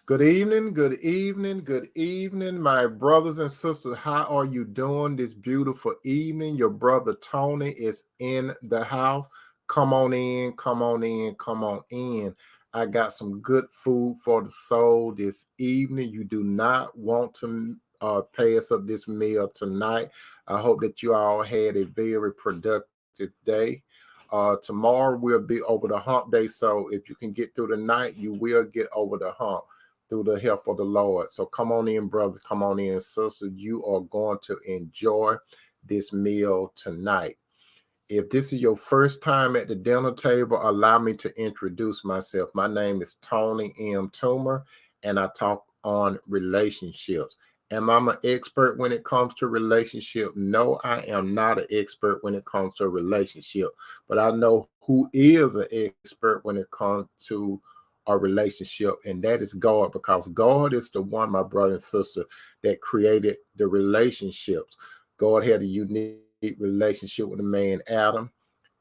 Good evening, good evening, my brothers and sisters. How are you doing this beautiful evening? Your brother Tony is in the house. Come on in, come on in, come on in. I got some good food for the soul this evening. You do not want to pass up this meal tonight. I hope that you all had a very productive day. Tomorrow will be over the hump day, so if you can get through the night, you will get over the hump through the help of the Lord. So come on in, brothers. Come on in, sisters. You are going to enjoy this meal tonight. If this is your first time at the dinner table, allow me to introduce myself. My name is Tony M. Toomer, and I talk on relationships. Am I an expert when it comes to relationship? No, I am not an expert when it comes to a relationship, but I know who is an expert when it comes to a relationship, and that is God, because God is the one, my brother and sister, that created the relationships. God had a unique relationship with the man Adam.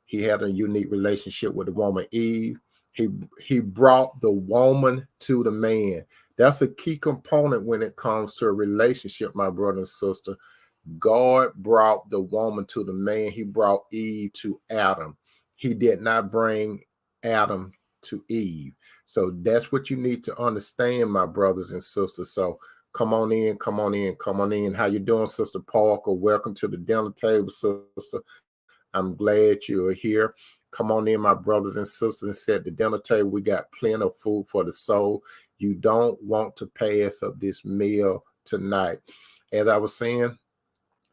He had a unique relationship with the woman Eve. He he brought the woman to the man. That's a key component when it comes to a relationship, my brother and sister. God brought the woman to the man. He brought Eve to Adam. He did not bring Adam to Eve. So that's what you need to understand, my brothers and sisters. So come on in, come on in, come on in. How you doing, Sister Parker? Welcome to the dinner table, sister. I'm glad you're here. Come on in, my brothers and sisters, and sit at the dinner table. We got plenty of food for the soul. You don't want to pass up this meal tonight. As I was saying,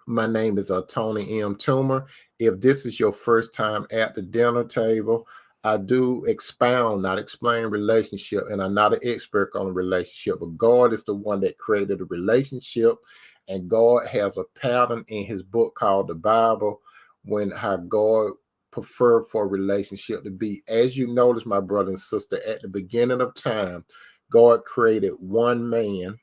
my name is Tony M. Toomer. If this is your first time at the dinner table, I do expound, not explain relationship, and I'm not an expert on relationship, but God is the one that created a relationship, and God has a pattern in his book called the Bible when how God preferred for a relationship to be. As you notice, my brother and sister, at the beginning of time, God created one man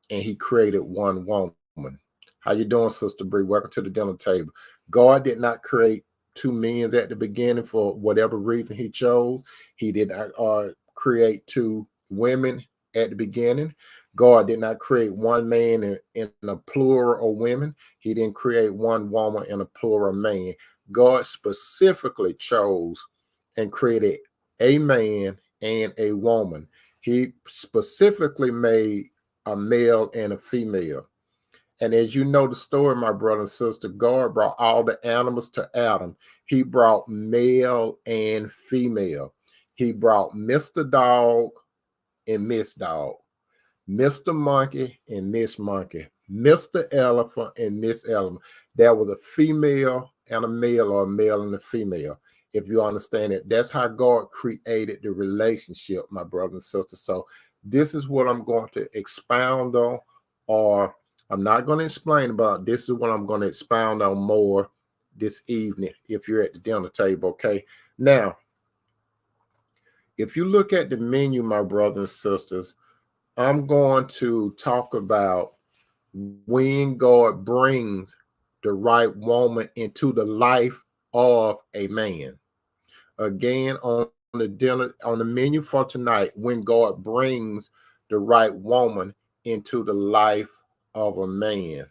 and he created one woman. How you doing, Sister Bree? Welcome to the dinner table. God did not create two men at the beginning for whatever reason he chose. He did not create two women at the beginning. God did not create one man in a plural of women. He didn't create one woman in a plural man. God specifically chose and created a man and a woman. He specifically made a male and a female. And as you know the story, my brother and sister, God brought all the animals to Adam. He brought male and female. He brought Mr. Dog and Miss Dog, Mr. Monkey and Miss Monkey, Mr. Elephant and Miss Elephant. There was a female and a male, or a male and a female. If you understand it, that's how God created the relationship, my brother and sister. So this is what I'm going to expound on, or I'm not going to explain about. This is what I'm going to expound on more this evening if you're at the dinner table. Okay. Now, if you look at the menu, my brothers and sisters, I'm going to talk about when God brings the right woman into the life of a man. Again, on the dinner, on the menu for tonight, when God brings the right woman into the life of a man.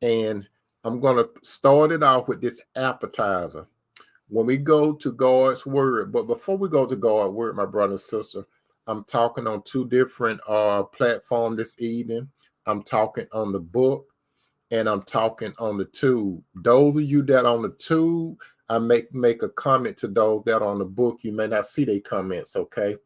And I'm going to start it off with this appetizer. When we go to God's word, but before we go to God's word, my brother and sister, I'm talking on two different platforms this evening. I'm talking on the book and I'm talking on the tube. Those of you that on the tube, I make a comment to those that are on the book. You may not see their comments, okay?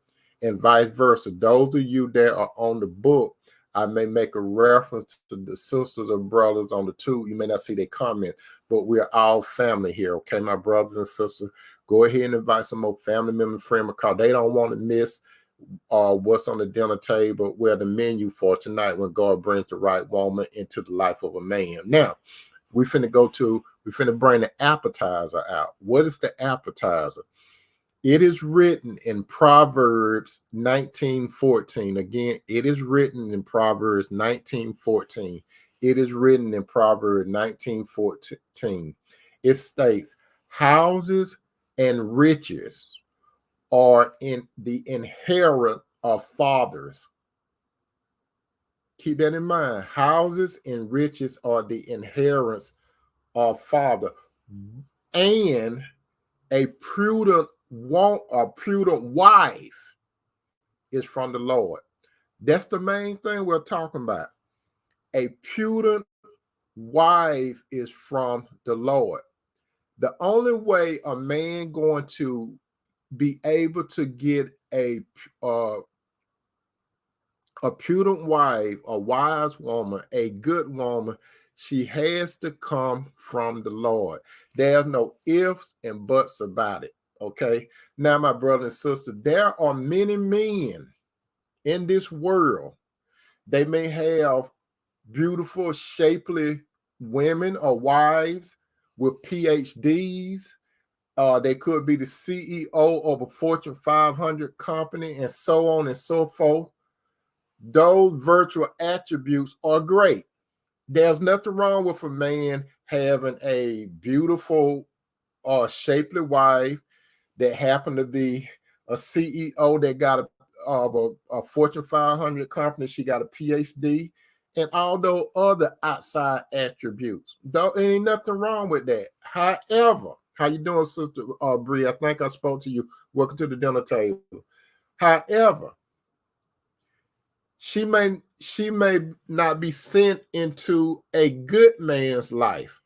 And vice versa. Those of you that are on the book, I may make a reference to the sisters or brothers on the tube. You may not see their comments, but we're all family here, okay, my brothers and sisters? Go ahead and invite some more family members, friends, because they don't want to miss what's on the dinner table, where the menu for tonight when God brings the right woman into the life of a man. Now, we finna bring the appetizer out. What is the appetizer? It is written in Proverbs 19:14. Again, it is written in Proverbs 19:14. It is written in Proverbs 19:14. It states, houses and riches are in the inherit of fathers, Keep that in mind. Houses and riches are the inheritance of father, and a prudent wife is from the Lord. That's the main thing we're talking about. A prudent wife is from the Lord. The only way a man going to be able to get a prudent wife, a wise woman, a good woman, she has to come from the Lord. There's no ifs and buts about it. Okay. Now, my brother and sister, there are many men in this world. They may have beautiful, shapely women or wives with PhDs. They could be the CEO of a Fortune 500 company and so on and so forth. Those virtual attributes are great. There's nothing wrong with a man having a beautiful or shapely wife that happened to be a CEO that got a Fortune 500 company. She got a PhD and all those other outside attributes. Though ain't nothing wrong with that. However, how you doing, Sister Bree? I think I spoke to you. Welcome to the dinner table. However, she may not be sent into a good man's life.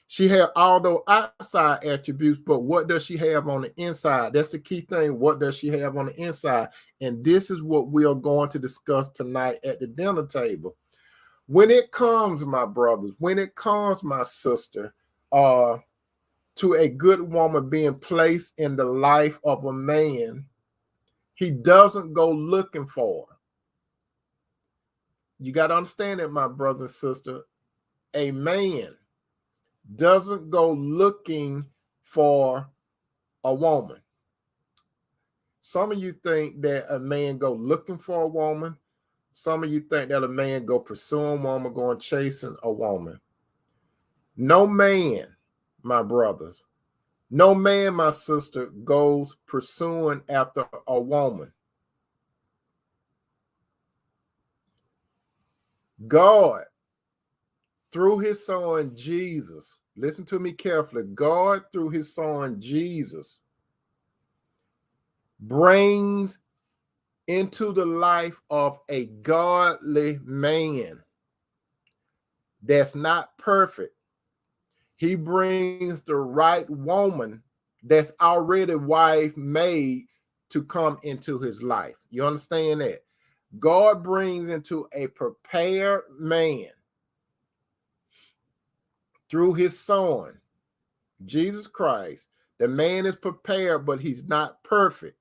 She had all those outside attributes, but what does she have on the inside? That's the key thing. What does she have on the inside? And this is what we are going to discuss tonight at the dinner table. When it comes, my brothers, when it comes, my sister, to a good woman being placed in the life of a man, he doesn't go looking for her. You got to understand that, my brother and sister. A man doesn't go looking for a woman. Some of you think that a man go looking for a woman. Some of you think that a man go pursuing a woman, going chasing a woman. No man, my brothers, no man, my sister, goes pursuing after a woman. God, through his son Jesus, listen to me carefully, God, through his son Jesus, brings into the life of a godly man that's not perfect. He brings the right woman that's already wife made to come into his life. You understand that? God brings into a prepared man through his son, Jesus Christ. The man is prepared, but he's not perfect.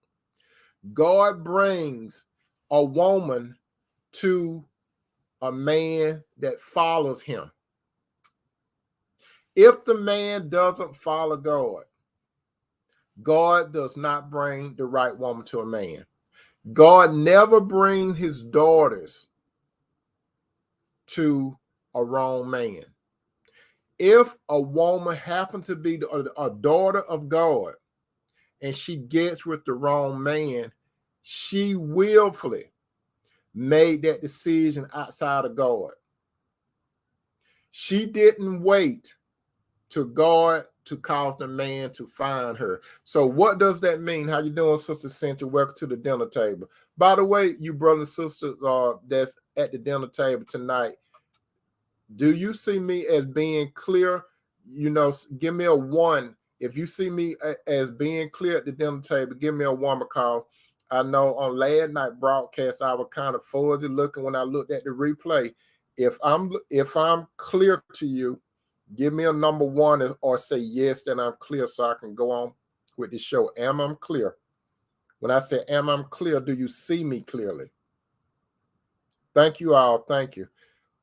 God brings a woman to a man that follows him. If the man doesn't follow God, God does not bring the right woman to a man. God never brings his daughters to a wrong man. If a woman happens to be a daughter of God and she gets with the wrong man, she willfully made that decision outside of God. She didn't wait to God to cause the man to find her. So what does that mean? How you doing, Sister Cynthia? Welcome to the dinner table. By the way, you brothers and sisters that's at the dinner table tonight, do you see me as being clear? You know, give me a 1. If you see me as being clear at the dinner table, give me a 1 because I know on last night broadcast I was kind of fuzzy looking when I looked at the replay. If I'm clear to you, give me a number 1 or say yes, then I'm clear so I can go on with the show. Am I clear? When I say am I clear, do you see me clearly? Thank you all. Thank you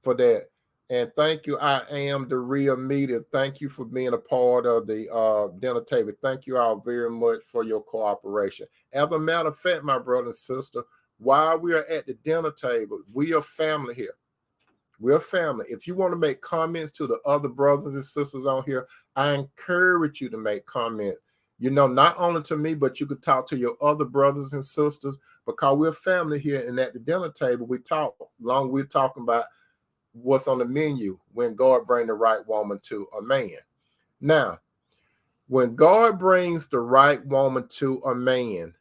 for that. And thank you. I am the real media. Thank you for being a part of the dinner table. Thank you all very much for your cooperation. As a matter of fact, my brother and sister, while we are at the dinner table, we are family here. We're family. If you want to make comments to the other brothers and sisters on here, I encourage you to make comments. You know, not only to me, but you could talk to your other brothers and sisters, because we're family here. And at the dinner table, we talk. Long we're talking about what's on the menu when God brings the right woman to a man. Now, when God brings the right woman to a man,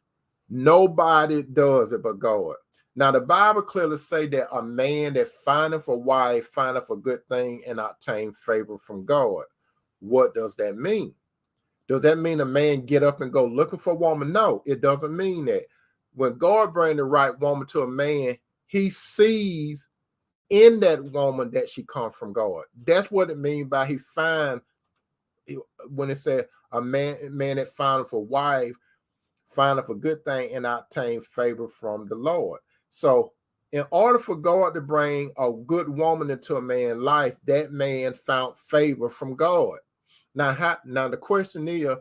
nobody does it but God. Now, the Bible clearly say that a man that findeth a wife findeth a good thing and obtain favor from God. What does that mean? Does that mean a man get up and go looking for a woman? No, it doesn't mean that. When God brings the right woman to a man, he sees in that woman that she comes from God. That's what it means by he find, when it said a man that findeth a wife findeth a good thing and obtain favor from the Lord. So in order for God to bring a good woman into a man's life, that man found favor from God. Now the question is,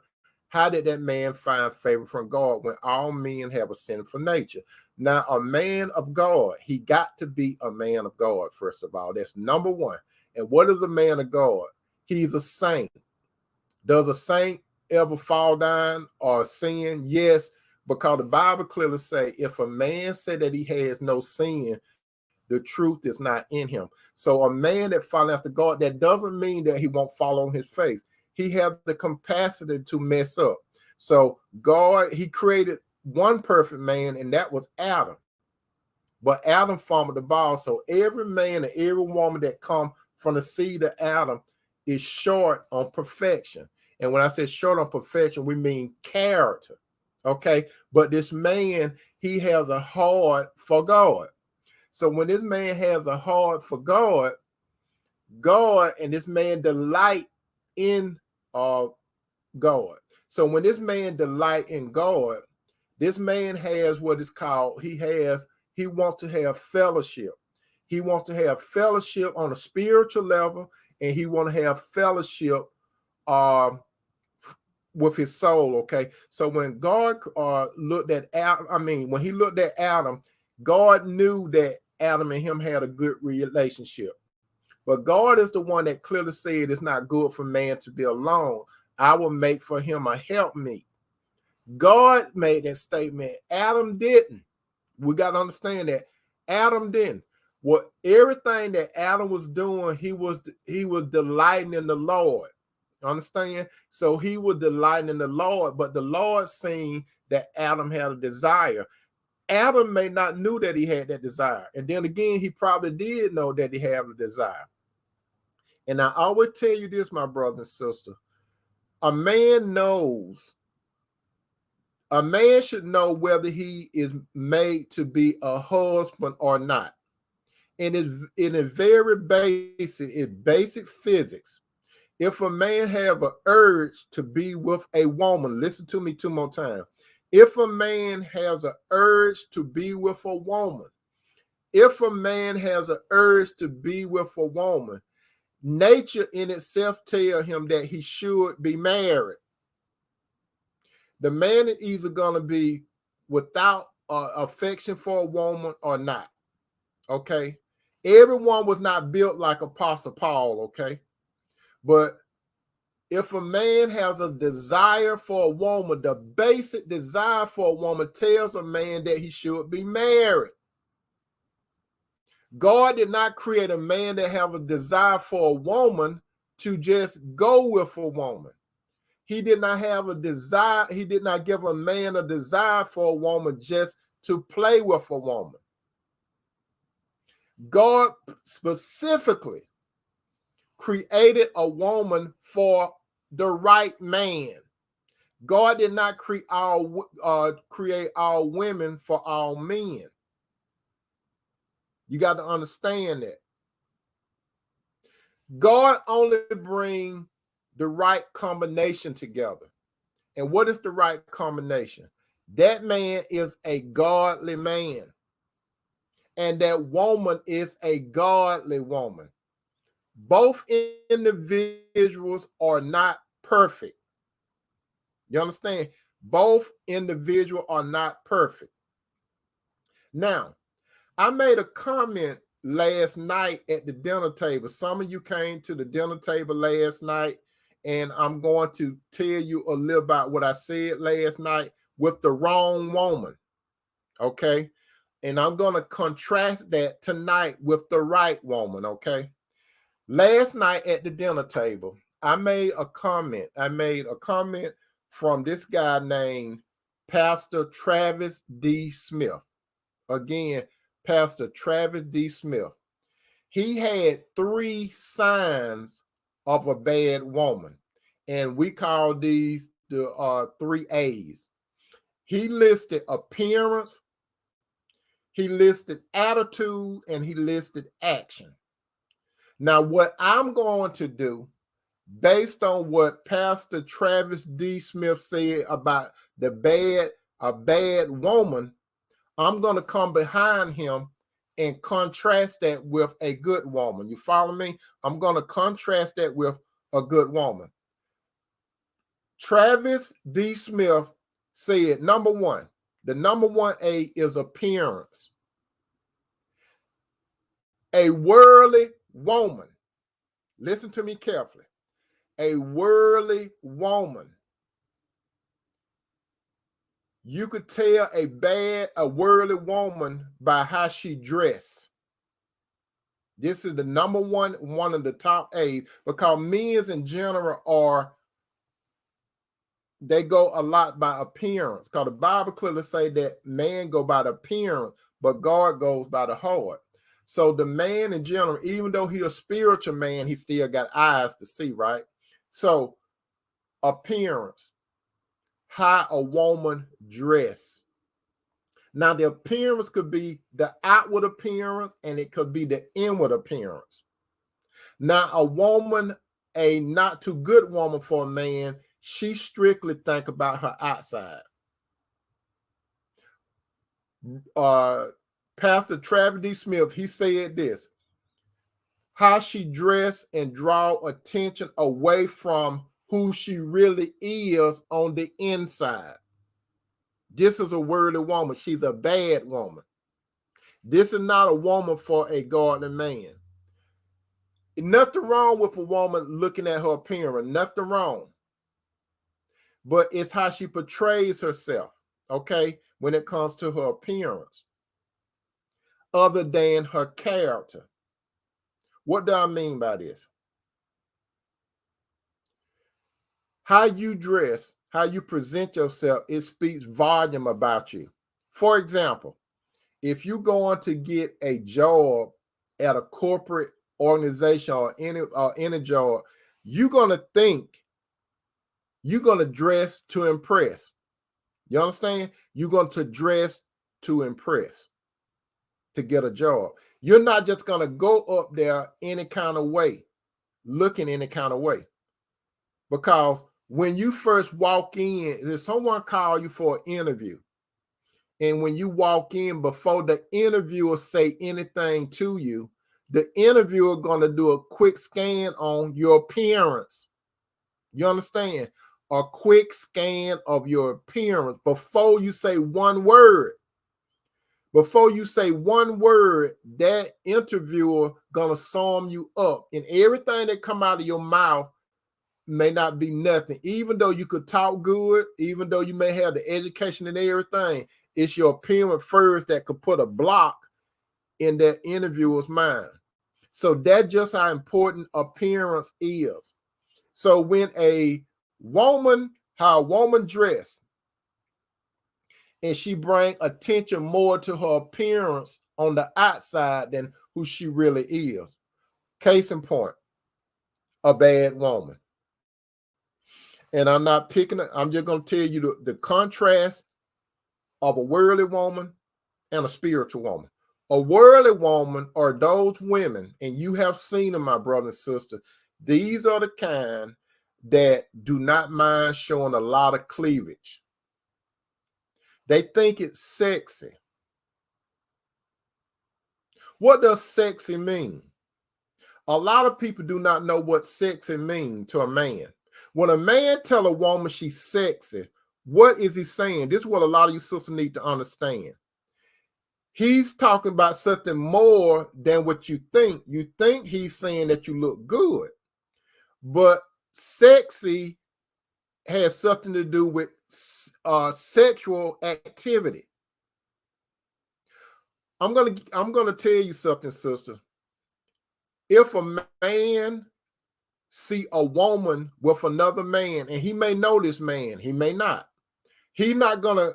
how did that man find favor from God when all men have a sinful nature? Now, a man of God, he got to be a man of God, first of all. That's number one. And what is a man of God? He's a saint. Does a saint ever fall down or sin? Yes, because the Bible clearly say, if a man say that he has no sin, the truth is not in him. So a man that follows after God, that doesn't mean that he won't follow on his faith. He has the capacity to mess up. So God, he created one perfect man, and that was Adam. But Adam fumbled the ball. So every man and every woman that come from the seed of Adam is short on perfection. And when I say short on perfection, we mean character. Okay. But this man, he has a heart for God. So when this man has a heart for God, and this man delight in God. So when this man delight in God, this man has what is called, he wants to have fellowship. He wants to have fellowship on a spiritual level, and he want to have fellowship with his soul. Okay. So when God looked at Adam, when he looked at Adam, God knew that Adam and him had a good relationship. But God is the one that clearly said it's not good for man to be alone. I will make for him a helpmeet. God made that statement. Adam didn't. We got to understand that Adam didn't. What everything that Adam was doing, he was delighting in the Lord. Understand? So he was delighting in the Lord, but the Lord seen that Adam had a desire. Adam may not knew that he had that desire. And then again, he probably did know that he had a desire. And I always tell you this, my brother and sister, a man should know whether he is made to be a husband or not. And it's very basic, it's basic physics. If a man have an urge to be with a woman, listen to me two more times. If a man has an urge to be with a woman, nature in itself tell him that he should be married. The man is either going to be without affection for a woman or not. Okay. Everyone was not built like Apostle Paul. Okay. But if a man has a desire for a woman, the basic desire for a woman tells a man that he should be married. God did not create a man that have a desire for a woman to just go with a woman. He did not have a desire. He did not give a man a desire for a woman just to play with a woman. God specifically created a woman for the right man. God did not create all women for all men. You got to understand that. God only brings the right combination together. And what is the right combination? That man is a godly man. And that woman is a godly woman. Both individuals are not perfect. You understand? Both individuals are not perfect. Now, I made a comment last night at the dinner table. Some of you came to the dinner table last night, and I'm going to tell you a little about what I said last night with the wrong woman, okay? And I'm going to contrast that tonight with the right woman, okay? Last night at the dinner table, I made a comment. I made a comment from this guy named Pastor Travis D. Smith. Again, Pastor Travis D. Smith. He had 3 signs of a bad woman, and we call these the 3 A's. He listed appearance, he listed attitude, and he listed action. Now, what I'm going to do, based on what Pastor Travis D. Smith said about a bad woman, I'm going to come behind him and contrast that with a good woman. You follow me? I'm going to contrast that with a good woman. Travis D. Smith said, number one, the number 1 A is appearance. A worldly woman, listen to me carefully, a worldly woman, you could tell a worldly woman by how she dressed. This is the number one of the top A's, because men in general they go a lot by appearance, because the Bible clearly say that man go by the appearance, but God goes by the heart. So the man in general, even though he's a spiritual man, he still got eyes to see, right? So appearance, how a woman dress. Now, the appearance could be the outward appearance, and it could be the inward appearance. Now, a woman, a not too good woman for a man, she strictly think about her outside. Pastor Travis D. Smith, he said this, how she dress and draw attention away from who she really is on the inside. This is a worldly woman. She's a bad woman. This is not a woman for a godly man. Nothing wrong with a woman looking at her appearance. Nothing wrong. But it's how she portrays herself, okay, when it comes to her appearance, other than her character. What do I mean by this? How you dress, how you present yourself, it speaks volume about you. For example, if you're going to get a job at a corporate organization or any job, you're going to think you're going to dress to impress. You understand? You're going to dress to impress to get a job. You're not just going to go up there any kind of way, looking any kind of way. Because when you first walk in, if someone call you for an interview, and when you walk in, before the interviewer say anything to you, the interviewer going to do a quick scan on your appearance. You understand? A quick scan of your appearance before you say one word. Before you say one word, that interviewer going to sum you up. And everything that come out of your mouth may not be nothing. Even though you could talk good, even though you may have the education and everything, it's your appearance first that could put a block in that interviewer's mind. So that's just how important appearance is. So when how a woman dress, and she bring attention more to her appearance on the outside than who she really is. Case in point, a bad woman. And I'm not picking it. I'm just going to tell you the contrast of a worldly woman and a spiritual woman. A worldly woman are those women, and you have seen them, my brother and sister. These are the kind that do not mind showing a lot of cleavage. They think it's sexy. What does sexy mean? A lot of people do not know what sexy means to a man. When a man tell a woman she's sexy, what is he saying? This is what a lot of you sisters need to understand. He's talking about something more than what you think. You think he's saying that you look good. But Sexy has something to do with sexual activity. I'm gonna tell you something, sister. If a man see a woman with another man, and he may know this man, he may not. He's not gonna.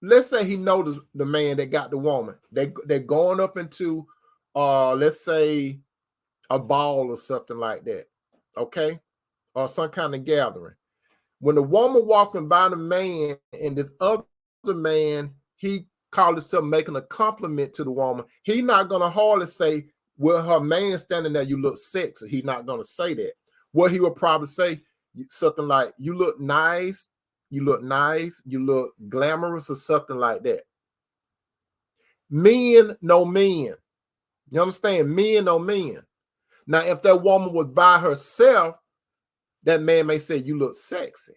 Let's say he knows the man that got the woman. They're going up into, let's say, a ball or something like that, okay, or some kind of gathering. When the woman walking by the man and this other man, he called himself making a compliment to the woman, he not gonna hardly say, well, her man standing there, you look sexy. He's not gonna say that. What he would probably say, something like, you look nice, you look nice, you look glamorous, or something like that. Men know men. You understand? Men know men. Now, if that woman was by herself, that man may say, you look sexy.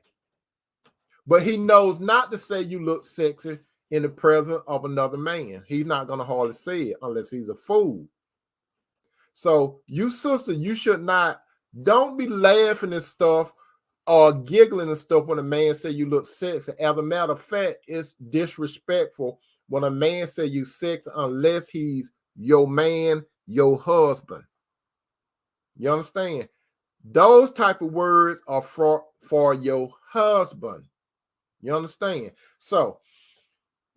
But he knows not to say you look sexy in the presence of another man. He's not going to hardly say it unless he's a fool. So you, sister, you should not, don't be laughing and stuff or giggling and stuff when a man say you look sexy. As a matter of fact, it's disrespectful when a man say you sexy unless he's your man, your husband. You understand? Those type of words are for your husband. You understand? So,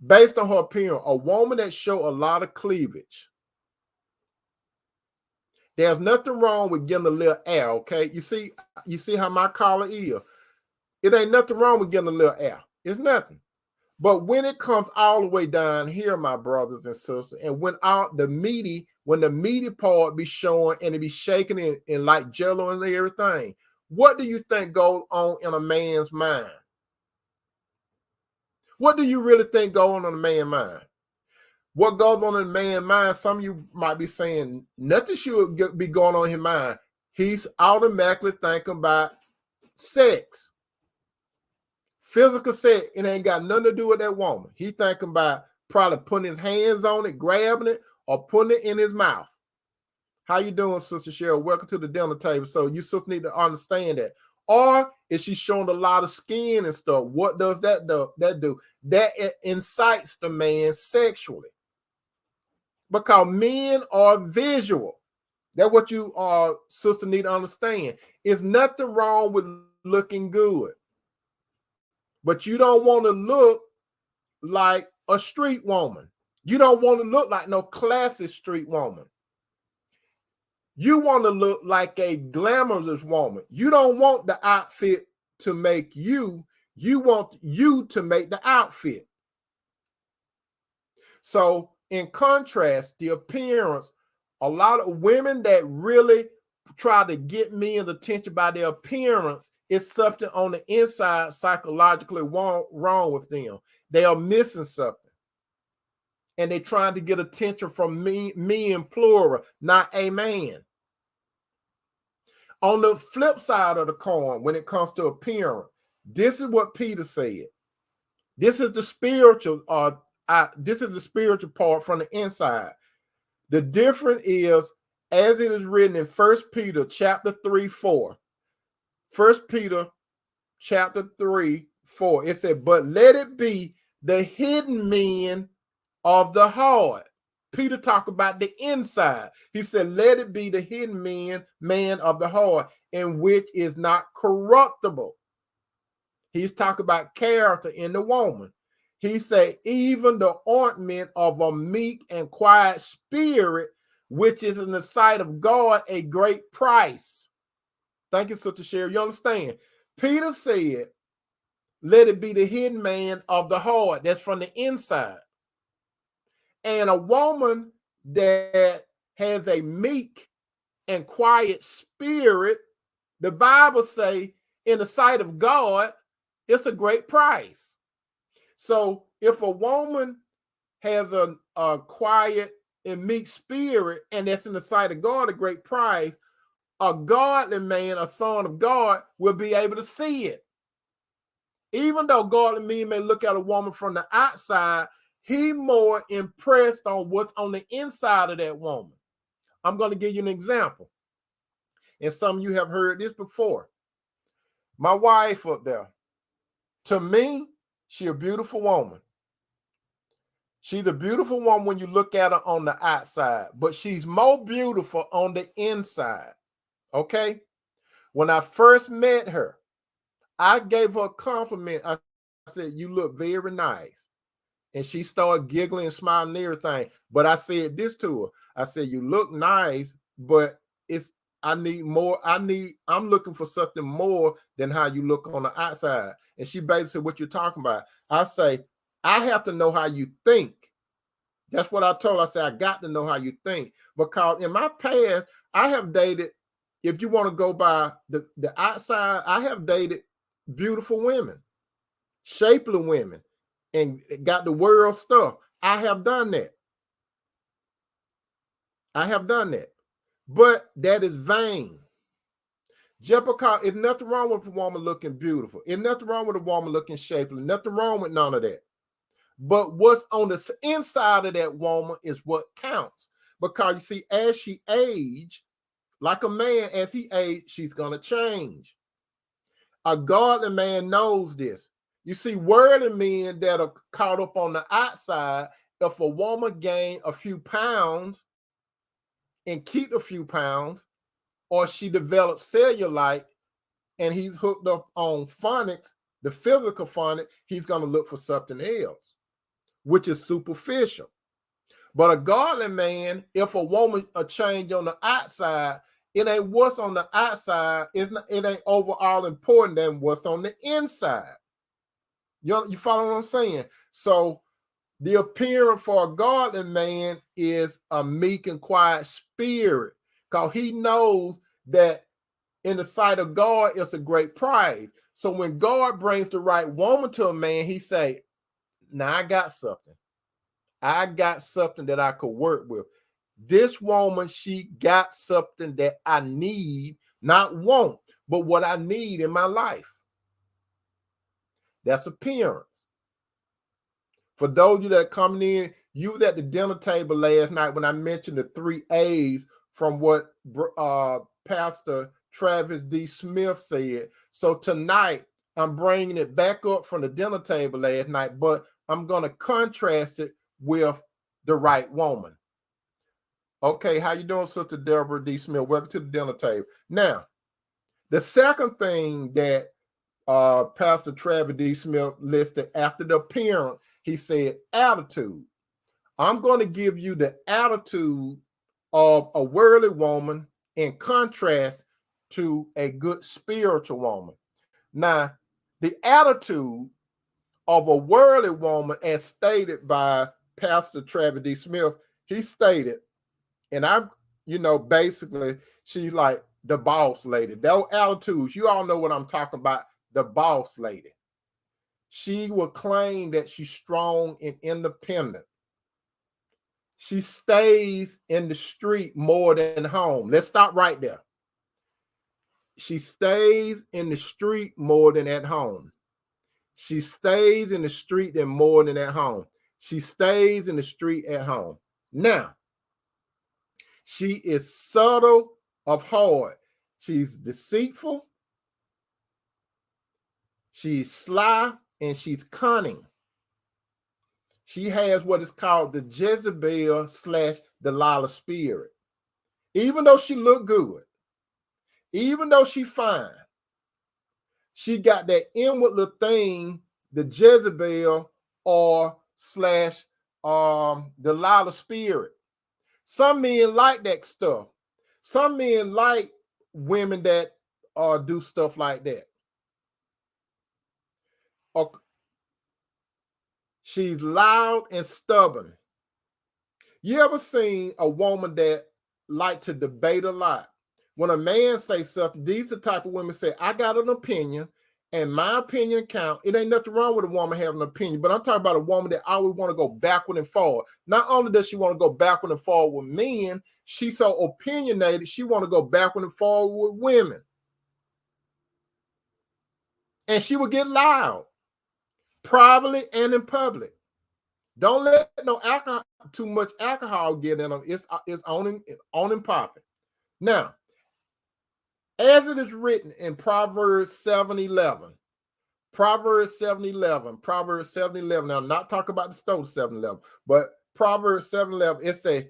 based on her appearance, a woman that show a lot of cleavage, there's nothing wrong with getting a little air, okay? You see how my collar is. It ain't nothing wrong with getting a little air. It's nothing. But when it comes all the way down here, my brothers and sisters, and when the meaty part be showing and it be shaking and like jello and everything, what do you think goes on in a man's mind? What do you really think goes on in a man's mind? What goes on in a man's mind, some of you might be saying, nothing should be going on in his mind. He's automatically thinking about sex. Physical sex, it ain't got nothing to do with that woman. He thinking about probably putting his hands on it, grabbing it, or putting it in his mouth. How you doing, Sister Cheryl? Welcome to the dinner table. So you just need to understand that. Or is she showing a lot of skin and stuff? What does that do? That incites the man sexually. Because men are visual. That's what you sister need to understand. There's nothing wrong with looking good. But you don't want to look like a street woman. You don't want to look like no classic street woman. You want to look like a glamorous woman. You don't want the outfit to make you. You want you to make the outfit. So in contrast, the appearance, a lot of women that really try to get men's attention by their appearance, is something on the inside psychologically wrong with them. They are missing something. And they're trying to get attention from men plural, not a man. On the flip side of the coin, when it comes to appearance, this is what Peter said. This is the spiritual, this is the spiritual part from the inside. The difference is, as it is written in 1 Peter chapter 3:4. 1 Peter chapter 3:4. It said, but let it be the hidden men of the heart. Peter talked about the inside. He said, let it be the hidden man of the heart, in which is not corruptible. He's talking about character in the woman. He said, even the ointment of a meek and quiet spirit, which is in the sight of God a great price. Thank you, Sister Sherry. You understand? Peter said, let it be the hidden man of the heart. That's from the inside. And a woman that has a meek and quiet spirit, the Bible say, in the sight of God, it's a great price. So if a woman has a quiet and meek spirit, and that's in the sight of God, a great price, a godly man, a son of God, will be able to see it. Even though godly men may look at a woman from the outside, he more impressed on what's on the inside of that woman. I'm going to give you an example. And some of you have heard this before. My wife up there. To me, she a beautiful woman. She's a beautiful woman when you look at her on the outside, but she's more beautiful on the inside. Okay? When I first met her, I gave her a compliment. I said, "You look very nice." And she started giggling and smiling and everything. But I said this to her. I said, "You look nice, but I need more. I'm looking for something more than how you look on the outside." And she basically said, "What you're talking about?" I say, "I have to know how you think." That's what I told her. I said, "I got to know how you think." Because in my past, I have dated, if you want to go by the outside, I have dated beautiful women, shapely women, and got the world stuff. I have done that. I have done that. But that is vain. Just because there's nothing wrong with a woman looking beautiful. There's nothing wrong with a woman looking shapely. Nothing wrong with none of that. But what's on the inside of that woman is what counts. Because you see, as she age, like a man, as he age, she's going to change. A godly man knows this. You see, worldly men that are caught up on the outside, if a woman gain a few pounds and keep a few pounds, or she develops cellulite and he's hooked up on phonics, the physical phonics, he's going to look for something else, which is superficial. But a godly man, if a woman a change on the outside, it ain't what's on the outside. It ain't overall important than what's on the inside. You follow what I'm saying? So the appearance for a godly man is a meek and quiet spirit, because he knows that in the sight of God, it's a great prize. So when God brings the right woman to a man, he say, "Now I got something. I got something that I could work with. This woman, she got something that I need, not want, but what I need in my life." That's appearance. For those of you that are coming in, you was at the dinner table last night when I mentioned the 3 A's from what Pastor Travis D. Smith said. So tonight, I'm bringing it back up from the dinner table last night, but I'm going to contrast it with the right woman. Okay, how you doing, Sister Deborah D. Smith? Welcome to the dinner table. Now, the second thing that Pastor Travis D. Smith listed after the appearance, he said attitude. I'm going to give you the attitude of a worldly woman in contrast to a good spiritual woman. Now, the attitude of a worldly woman, as stated by Pastor Travis D. Smith, he stated, and I'm, basically, she's like the boss lady. Those attitudes, you all know what I'm talking about, the boss lady. She will claim that she's strong and independent. She stays in the street more than home. Let's stop right there. She stays in the street more than at home. She stays in the street more than at home. She stays in the street at home. Now, she is subtle of heart. She's deceitful. She's sly, and she's cunning. She has what is called the Jezebel / Delilah spirit. Even though she look good, even though she fine, she got that inward little thing, the Jezebel or / Delilah spirit. Some men like that stuff. Some men like women that do stuff like that. She's loud and stubborn. You ever seen a woman that like to debate a lot? When a man say something, these are the type of women say, "I got an opinion, and my opinion count." It ain't nothing wrong with a woman having an opinion, but I'm talking about a woman that always want to go backward and forward. Not only does she want to go backward and forward with men, she's so opinionated, she want to go backward and forward with women. And she will get loud, privately and in public. Don't let no alcohol, too much alcohol get in them. It's on and popping. Now, as it is written in Proverbs 7:11. Proverbs 7:11. Proverbs 7:11. Now, I'm not talking about the stove 7:11, but Proverbs 7:11, it says,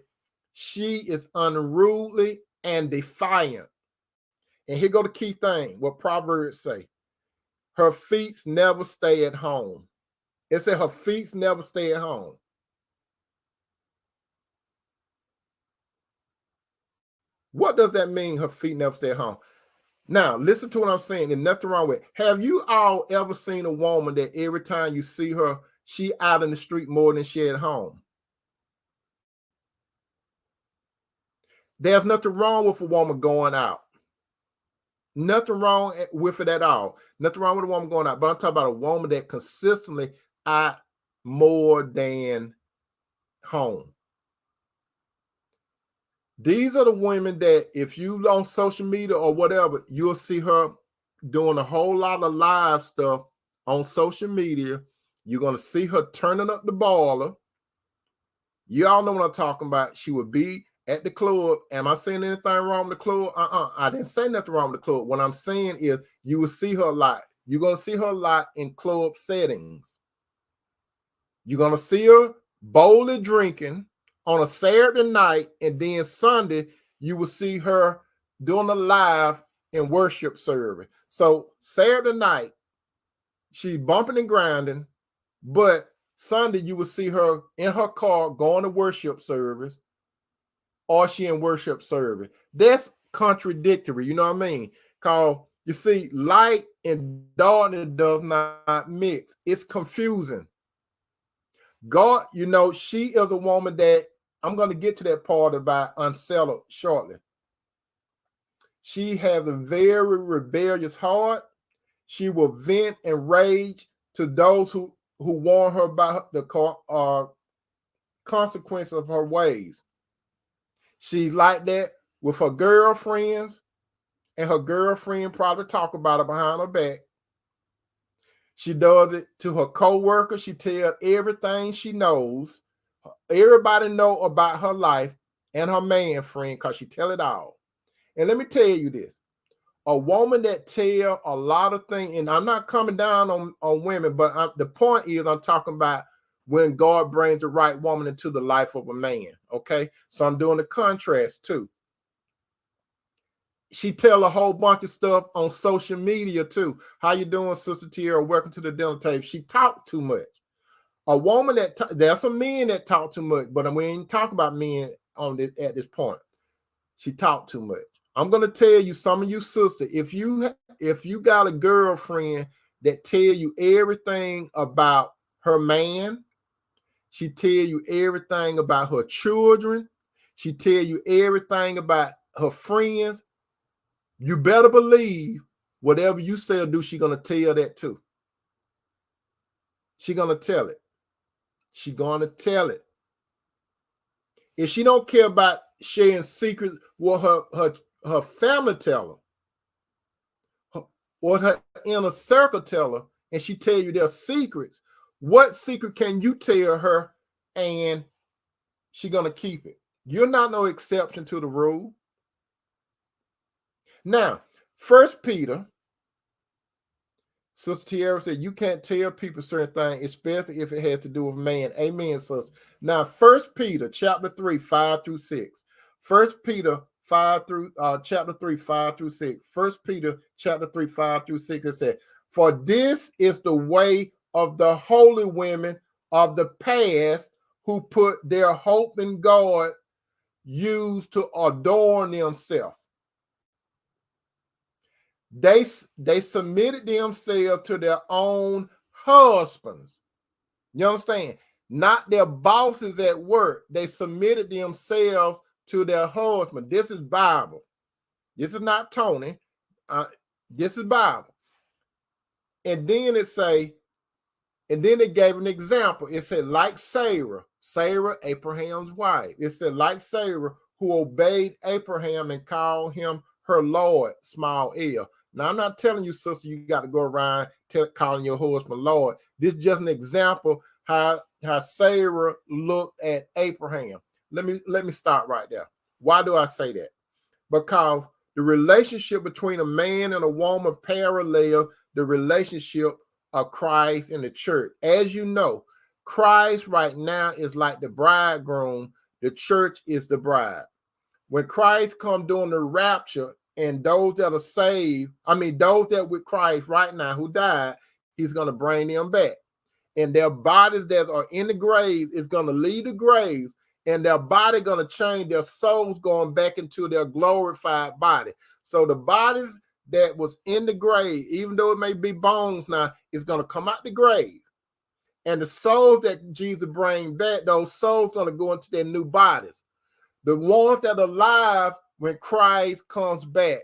she is unruly and defiant. And here go the key thing, what Proverbs say. Her feet never stay at home. It said her feet never stay at home. What does that mean, her feet never stay at home? Now, listen to what I'm saying. There's nothing wrong with it. Have you all ever seen a woman that every time you see her, she out in the street more than she at home? There's nothing wrong with a woman going out. Nothing wrong with it at all. Nothing wrong with a woman going out. But I'm talking about a woman that consistently out more than home. These are the women that if you on social media or whatever, you'll see her doing a whole lot of live stuff on social media. You're going to see her turning up the baller. You all know what I'm talking about. She would be at the club. Am I saying anything wrong with the club? I didn't say nothing wrong with the club. What I'm saying is you will see her a lot. You're going to see her a lot in club settings. You're going to see her boldly drinking on a Saturday night, and then Sunday, you will see her doing a live in worship service. So Saturday night, she's bumping and grinding, but Sunday, you will see her in her car going to worship service, or she in worship service. That's contradictory, you know what I mean? Because you see, light and darkness does not mix. It's confusing. God, you know, she is a woman that, I'm going to get to that part about unsettled shortly. She has a very rebellious heart. She will vent and rage to those who warn her about the consequences of her ways. She's like that with her girlfriends, and her girlfriend probably talk about her behind her back. She does it to her co-workers. She tells everything she knows. Everybody know about her life and her man friend because she tell it all. And let me tell you this. A woman that tell a lot of things, and I'm not coming down on women, but the point is I'm talking about when God brings the right woman into the life of a man, okay? So I'm doing the contrast too. She tell a whole bunch of stuff on social media too. How you doing, Sister Tierra? Welcome to the dinner table. She talk too much. A woman that there's some men that talk too much, but we ain't talking about men on this at this point. She talk too much. I'm gonna tell you, some of you sisters, if you got a girlfriend that tell you everything about her man, she tell you everything about her children, she tell you everything about her friends, you better believe whatever you say or do, she's gonna tell that too. She's gonna tell it. She's gonna tell it. If she don't care about sharing secrets, what her family tell her, or her inner circle tell her, and she tell you their secrets, what secret can you tell her and she gonna keep it? You're not no exception to the rule. Now, 1 Peter, Sister Tierra said, you can't tell people certain things, especially if it has to do with man. Amen, sister. Now, 1 Peter chapter 3, 5 through 6. 1 Peter 5 through chapter 3, 5 through 6. 1 Peter chapter 3, 5 through 6. It said, for this is the way of the holy women of the past who put their hope in God, used to adorn themselves. They submitted themselves to their own husbands. You understand? Not their bosses at work. They submitted themselves to their husband. This is Bible. This is not Tony. This is Bible. And then it say, and then it gave an example. It said, like Sarah, Abraham's wife. It said, like Sarah, who obeyed Abraham and called him her Lord, small L. Now, I'm not telling you, sister, you got to go around calling your husband Lord. This is just an example how Sarah looked at Abraham. Let me stop right there. Why do I say that? Because The relationship between a man and a woman parallel the relationship of Christ and the church. As you know, Christ right now is like the bridegroom. The church is the bride. When Christ comes during the rapture, and those that are saved, those that with Christ right now who died, he's going to bring them back. And their bodies that are in the grave is going to leave the graves, and their body going to change, their souls going back into their glorified body. So the bodies that was in the grave, even though it may be bones now, is going to come out the grave. And the souls that Jesus bring back, those souls going to go into their new bodies. The ones that are alive when Christ comes back,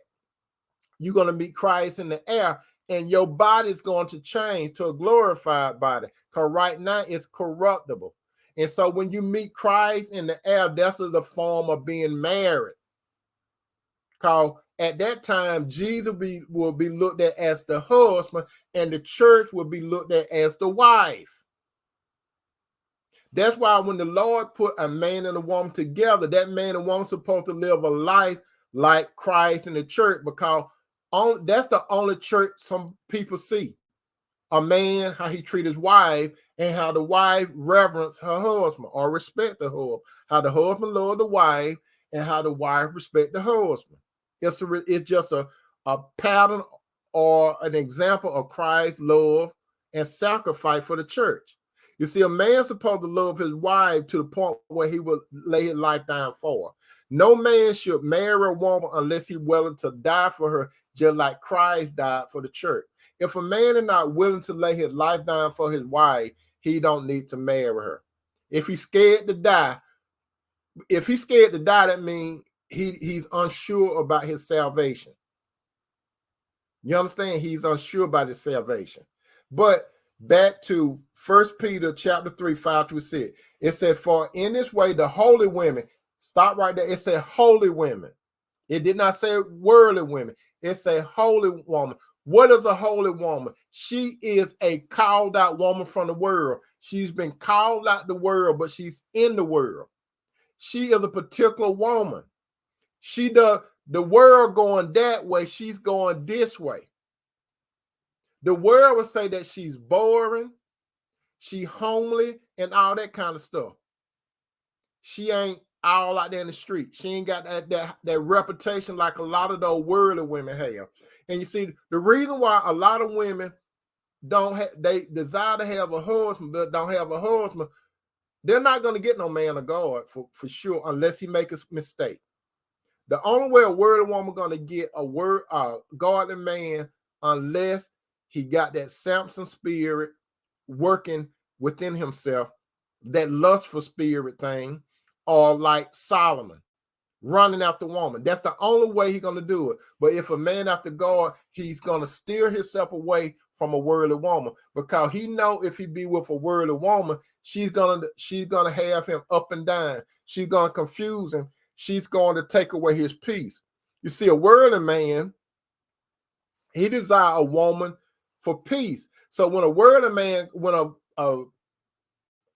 you're going to meet Christ in the air, and your body is going to change to a glorified body, because right now it's corruptible. And so when you meet Christ in the air, that's the form of being married. Because at that time, Jesus will be looked at as the husband, and the church will be looked at as the wife. That's why when the Lord put a man and a woman together, that man and woman supposed to live a life like Christ in the church, because that's the only church some people see. A man, how he treat his wife, and how the wife reverence her husband or respect the husband. How the husband love the wife, and how the wife respect the husband. It's just a pattern or an example of Christ's love and sacrifice for the church. You see, a man's supposed to love his wife to the point where he will lay his life down for her. No man should marry a woman unless he's willing to die for her, just like Christ died for the church. If a man is not willing to lay his life down for his wife, he don't need to marry her. If he's scared to die, that means he's unsure about his salvation. You understand? He's unsure about his salvation. But back to 1 Peter chapter 3, 5-6. It said, for in this way, the holy women, stop right there. It said holy women. It did not say worldly women. It said holy woman. What is a holy woman? She is a called out woman from the world. She's been called out the world, but she's in the world. She is a particular woman. She does the world going that way. She's going this way. The world would say that she's boring, she homely, and all that kind of stuff. She ain't all out there in the street. She ain't got that reputation like a lot of those worldly women have. And you see, the reason why a lot of women they desire to have a husband, but don't have a husband, they're not going to get no man of God for sure, unless he make a mistake. The only way a worldly woman going to get a godly man, unless he got that Samson spirit working within himself, that lustful spirit thing, or like Solomon, running after woman. That's the only way he's going to do it. But if a man after God, he's going to steer himself away from a worldly woman, because he know if he be with a worldly woman, she's gonna have him up and down. She's going to confuse him. She's going to take away his peace. You see, a worldly man, he desire a woman for peace. So when a worldly man, when a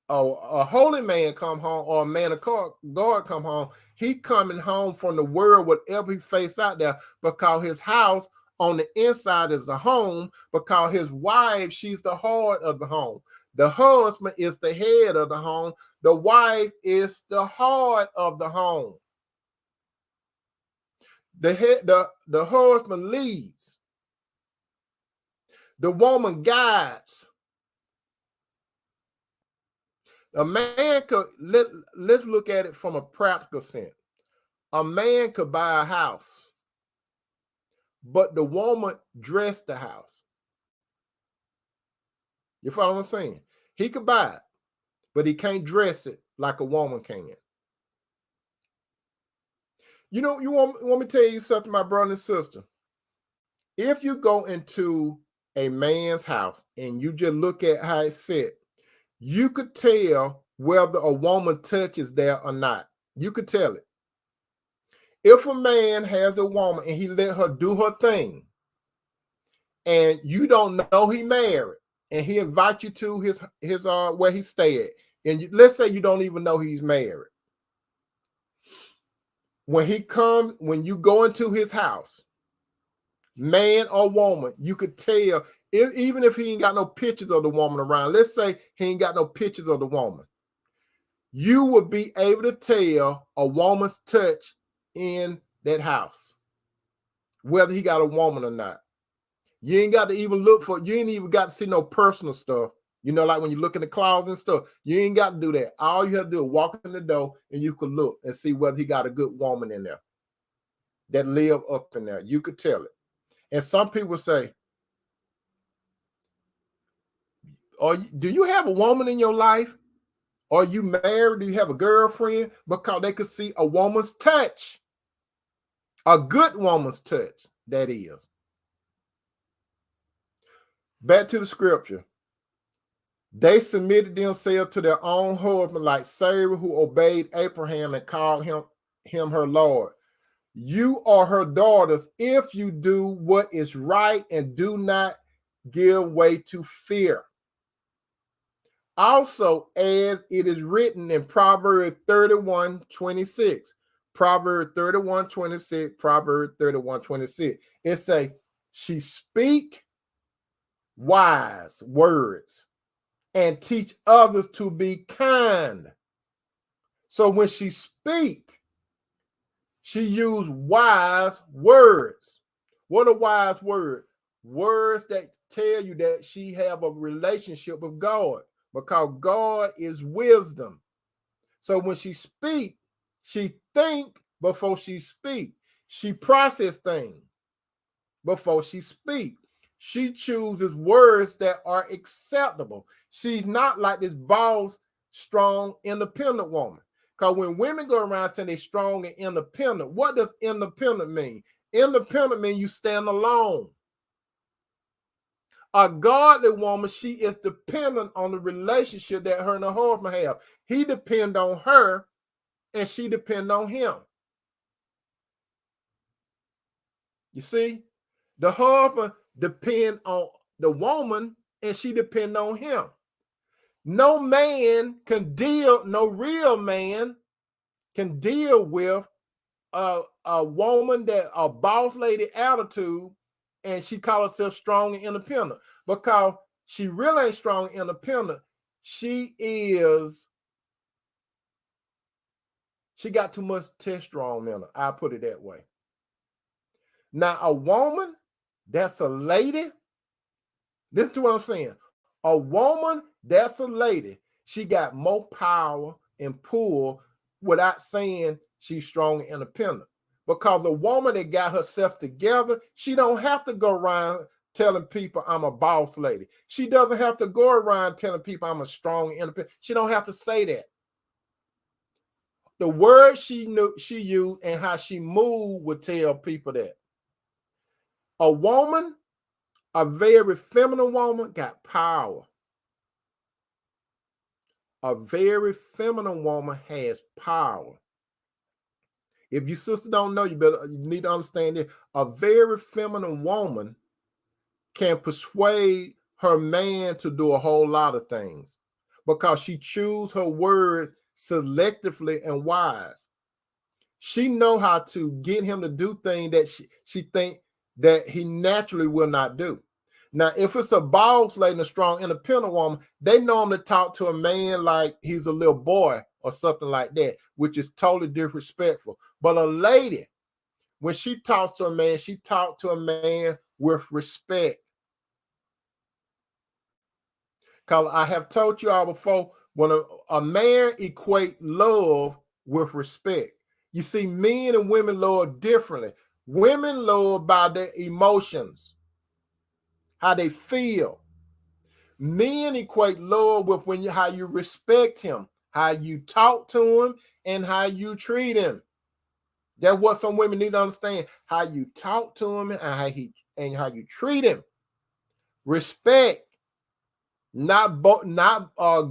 holy man come home, or a man of God come home, he coming home from the world, whatever he face out there, because his house on the inside is a home, because his wife, she's the heart of the home. The husband is the head of the home. The wife is the heart of the home. The husband leads. The woman guides. A man could, let's look at it from a practical sense. A man could buy a house, but the woman dressed the house. You follow what I'm saying? He could buy it, but he can't dress it like a woman can. You know, you want me to tell you something, my brother and sister? If you go into a man's house and you just look at how it's set, you could tell whether a woman touches there or not. You could tell it. If a man has a woman and he let her do her thing, and you don't know he married, and he invite you to his where he stay at, and let's say you don't even know he's married, when he comes, when you go into his house, man or woman, you could tell, even if he ain't got no pictures of the woman around. Let's say he ain't got no pictures of the woman. You would be able to tell a woman's touch in that house, whether he got a woman or not. You ain't got to even look for, you ain't even got to see no personal stuff. You know, like when you look in the closet and stuff, you ain't got to do that. All you have to do is walk in the door and you can look and see whether he got a good woman in there that live up in there. You could tell it. And some people say, do you have a woman in your life? Are you married? Do you have a girlfriend? Because they could see a woman's touch, a good woman's touch, that is. Back to the scripture. They submitted themselves to their own husband, like Sarah, who obeyed Abraham and called him her Lord. You are her daughters if you do what is right and do not give way to fear. Also, as it is written in Proverbs 31:26, Proverbs 31:26, Proverbs 31:26, it say, she speak wise words and teach others to be kind. So when she speak, she used wise words. What are wise words? Words that tell you that she have a relationship with God, because God is wisdom. So when she speak, she think before she speak. She process things before she speak. She chooses words that are acceptable. She's not like this boss, strong, independent woman. Because when women go around saying they're strong and independent, what does independent mean? Independent means you stand alone. A godly woman, she is dependent on the relationship that her and her husband have. He depends on her and she depends on him. You see? The husband depends on the woman and she depends on him. No man can deal, no real man can deal with a woman that a boss lady attitude and she call herself strong and independent, because she really ain't strong and independent. She got too much testosterone in her. I'll put it that way. Now, a woman that's a lady, listen to what I'm saying. A woman that's a lady, she got more power and pull without saying she's strong and independent. Because a woman that got herself together, she don't have to go around telling people I'm a boss lady. She doesn't have to go around telling people I'm a strong and independent. She don't have to say that. The word she used and how she moved would tell people that. A woman, a very feminine woman, got power. A very feminine woman has power. If you sister don't know, you need to understand this. A very feminine woman can persuade her man to do a whole lot of things because she chooses her words selectively and wise. She know how to get him to do things that she think that he naturally will not do. Now, if it's a boss lady and a strong independent woman, they normally talk to a man like he's a little boy or something like that, which is totally disrespectful. But a lady, when she talks to a man, she talks to a man with respect. Because I have told you all before, when a man equate love with respect. You see, men and women love differently. Women love by their emotions, how they feel. Men equate love with how you respect him, how you talk to him, and how you treat him. That's what some women need to understand. How you talk to him and how you treat him. Respect. Not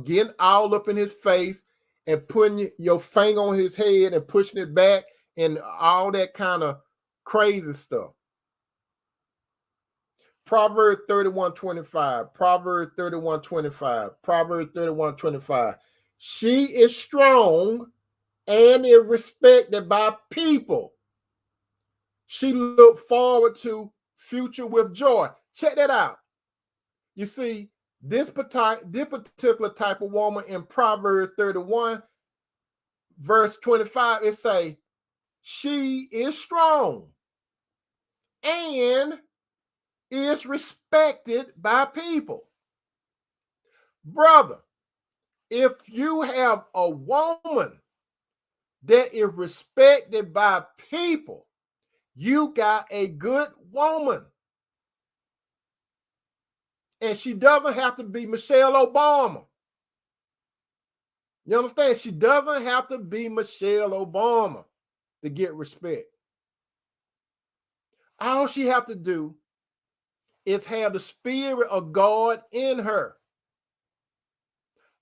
getting all up in his face and putting your finger on his head and pushing it back and all that kind of crazy stuff. Proverbs 31:25. Proverbs 31:25. Proverbs 31:25. She is strong and is respected by people. She looked forward to future with joy. Check that out. You see, this particular type of woman in Proverbs 31, verse 25, it say, she is strong and is respected by people. Brother, if you have a woman that is respected by people, you got a good woman. And she doesn't have to be Michelle Obama. You understand? She doesn't have to be Michelle Obama to get respect. All she have to do is have the spirit of God in her.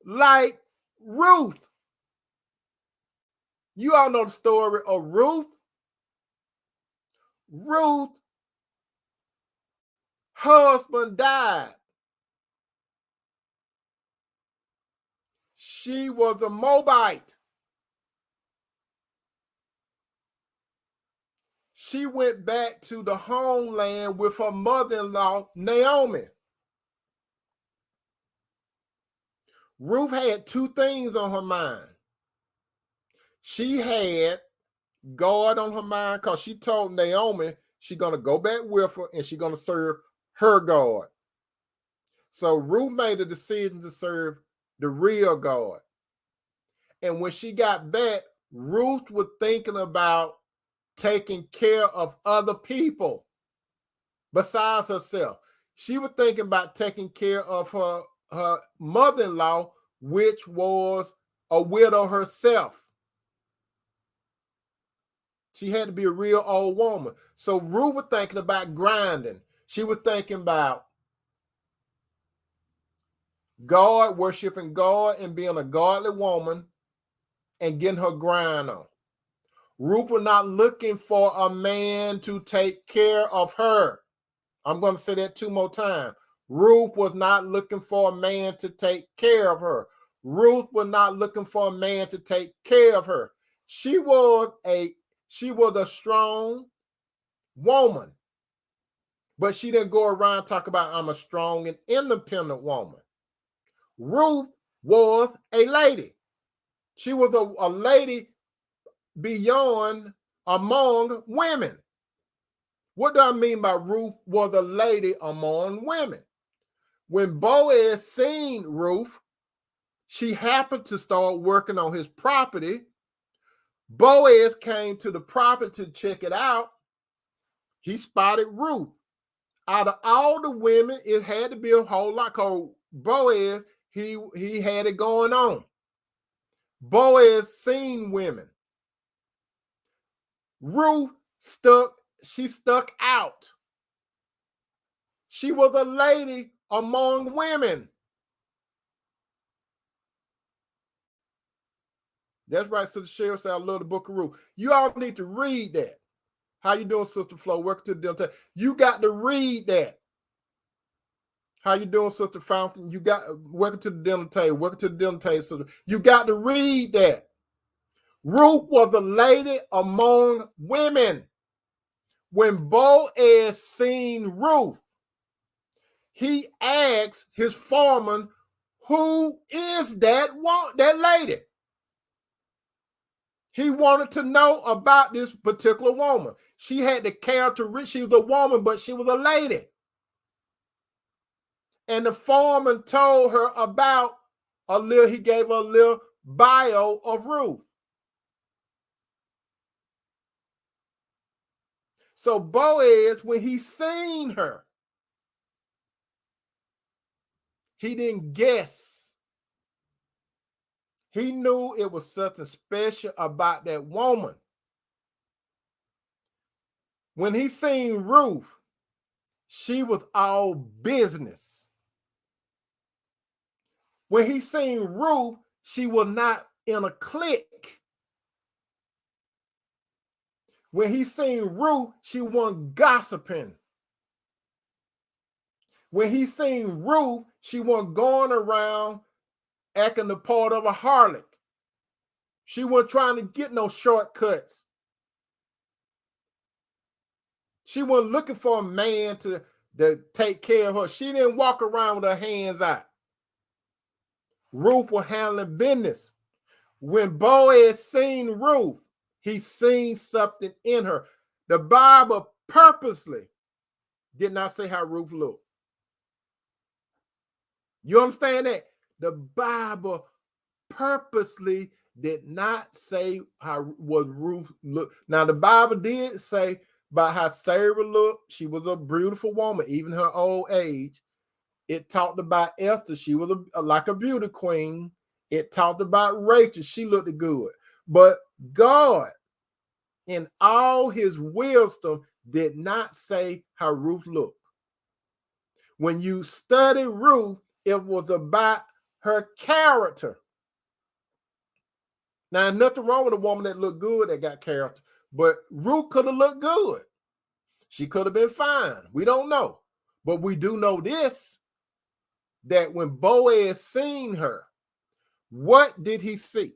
Like Ruth. You all know the story of Ruth. Ruth's husband died. She was a Moabite. She went back to the homeland with her mother-in-law, Naomi. Ruth had two things on her mind. She had God on her mind because she told Naomi she's going to go back with her and she's going to serve her God. So Ruth made a decision to serve the real God. And when she got back, Ruth was thinking about taking care of other people besides herself. She was thinking about taking care of her mother-in-law, which was a widow herself. She had to be a real old woman. So Ruth was thinking about grinding. She was thinking about God, worshiping God and being a godly woman and getting her grind on. Ruth was not looking for a man to take care of her. I'm going to say that two more times. Ruth was not looking for a man to take care of her. Ruth was not looking for a man to take care of her. She was a strong woman, but she didn't go around talk about I'm a strong and independent woman. Ruth was a lady. She was a lady beyond among women. What do I mean by Ruth was a lady among women? When Boaz seen Ruth, she happened to start working on his property. Boaz came to the property to check it out. He spotted Ruth. Out of all the women, it had to be a whole lot because Boaz, he had it going on. Boaz seen women. Ruth stuck out. She was a lady among women. That's right, Sister Cheryl said, I love the book of Ruth. You all need to read that. How you doing, Sister Flo? Welcome to the dinner table. You got to read that. How you doing, Sister Fountain? You got welcome to the dinner table. Welcome to the dinner table, sister. You got to read that. Ruth was a lady among women. When Boaz seen Ruth, he asked his foreman, who is that lady? He wanted to know about this particular woman. She had the characteristics. She was a woman, but she was a lady. And the foreman told her about he gave her a little bio of Ruth. So Boaz, when he seen her, he didn't guess. He knew it was something special about that woman. When he seen Ruth, she was all business. When he seen Ruth, she was not in a clique. When he seen Ruth, she wasn't gossiping. When he seen Ruth, she wasn't going around acting the part of a harlot. She wasn't trying to get no shortcuts. She wasn't looking for a man to take care of her. She didn't walk around with her hands out. Ruth was handling business. When Boaz seen Ruth, he seen something in her. The Bible purposely did not say how Ruth looked. You understand that? The Bible purposely did not say how Ruth looked. Now, the Bible did say about how Sarah looked. She was a beautiful woman, even her old age. It talked about Esther. She was like a beauty queen. It talked about Rachel. She looked good. But God, in all his wisdom, did not say how Ruth looked. When you study Ruth, it was about her character. Now, nothing wrong with a woman that looked good that got character, but Ruth could have looked good. She could have been fine. We don't know. But we do know this, that when Boaz seen her, what did he see?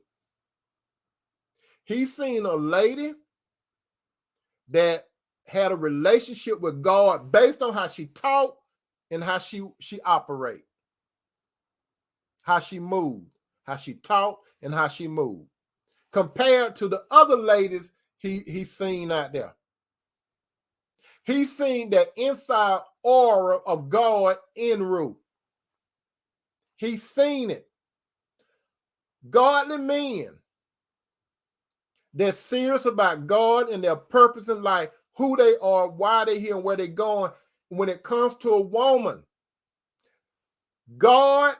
He seen a lady that had a relationship with God based on how she talked and how she operated, how she moved, how she talked and how she moved, compared to the other ladies he seen out there. He seen that inside aura of God in Ruth. He seen it. Godly men, they're serious about God and their purpose in life, who they are, why they're here, and where they're going. When it comes to a woman, God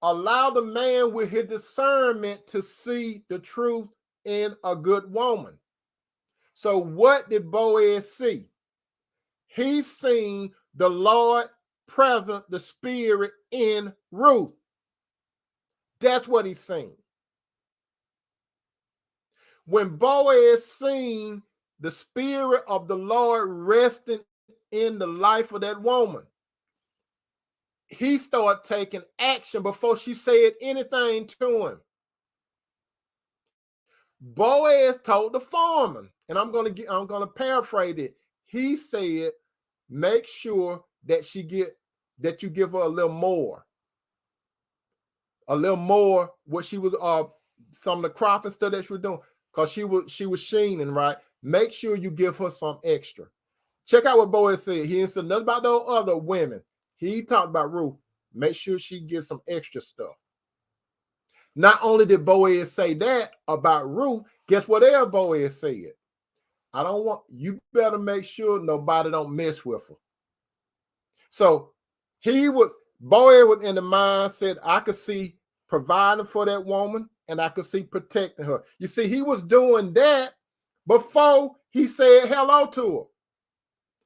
allowed the man with his discernment to see the truth in a good woman. So what did Boaz see? He seen the Lord present, the Spirit in Ruth. That's what he seen. When Boaz seen the Spirit of the Lord resting in the life of that woman, he started taking action before she said anything to him. Boaz told the foreman, and I'm gonna paraphrase it. He said, "Make sure that you give her a little more what she was some of the crop and stuff that she was doing, because she was sheening, right? Make sure you give her some extra." Check out what Boaz said. He didn't say nothing about those other women. He talked about Ruth. Make sure she gets some extra stuff. Not only did Boaz say that about Ruth, guess what else Boaz said? You better make sure nobody don't mess with her. So Boaz was in the mindset, I could see providing for that woman and I could see protecting her. You see, he was doing that before he said hello to her.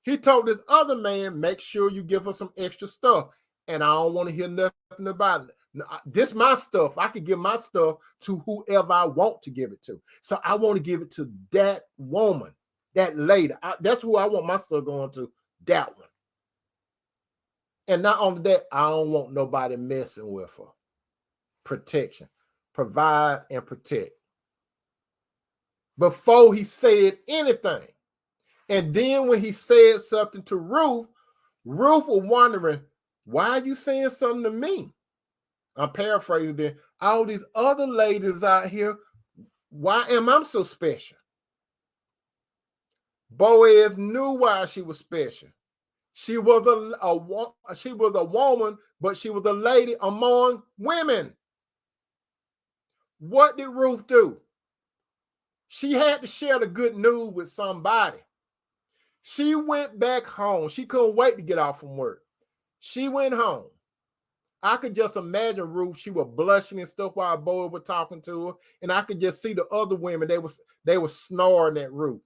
He told this other man, make sure you give her some extra stuff. And I don't want to hear nothing about it. This is my stuff. I can give my stuff to whoever I want to give it to. So I want to give it to that woman, that lady. That's who I want my stuff going to, that one. And not only that, I don't want nobody messing with her. Protection. Provide and protect. Before he said anything. And then when he said something to Ruth, Ruth was wondering, why are you saying something to me? I'm paraphrasing there. All these other ladies out here, why am I so special? Boaz knew why she was special. She was a woman, but she was a lady among women. What did Ruth do? She had to share the good news with somebody. She went back home. She couldn't wait to get off from work. She went home. I could just imagine Ruth. She was blushing and stuff while Boaz was talking to her, and I could just see the other women. They were snoring at Ruth.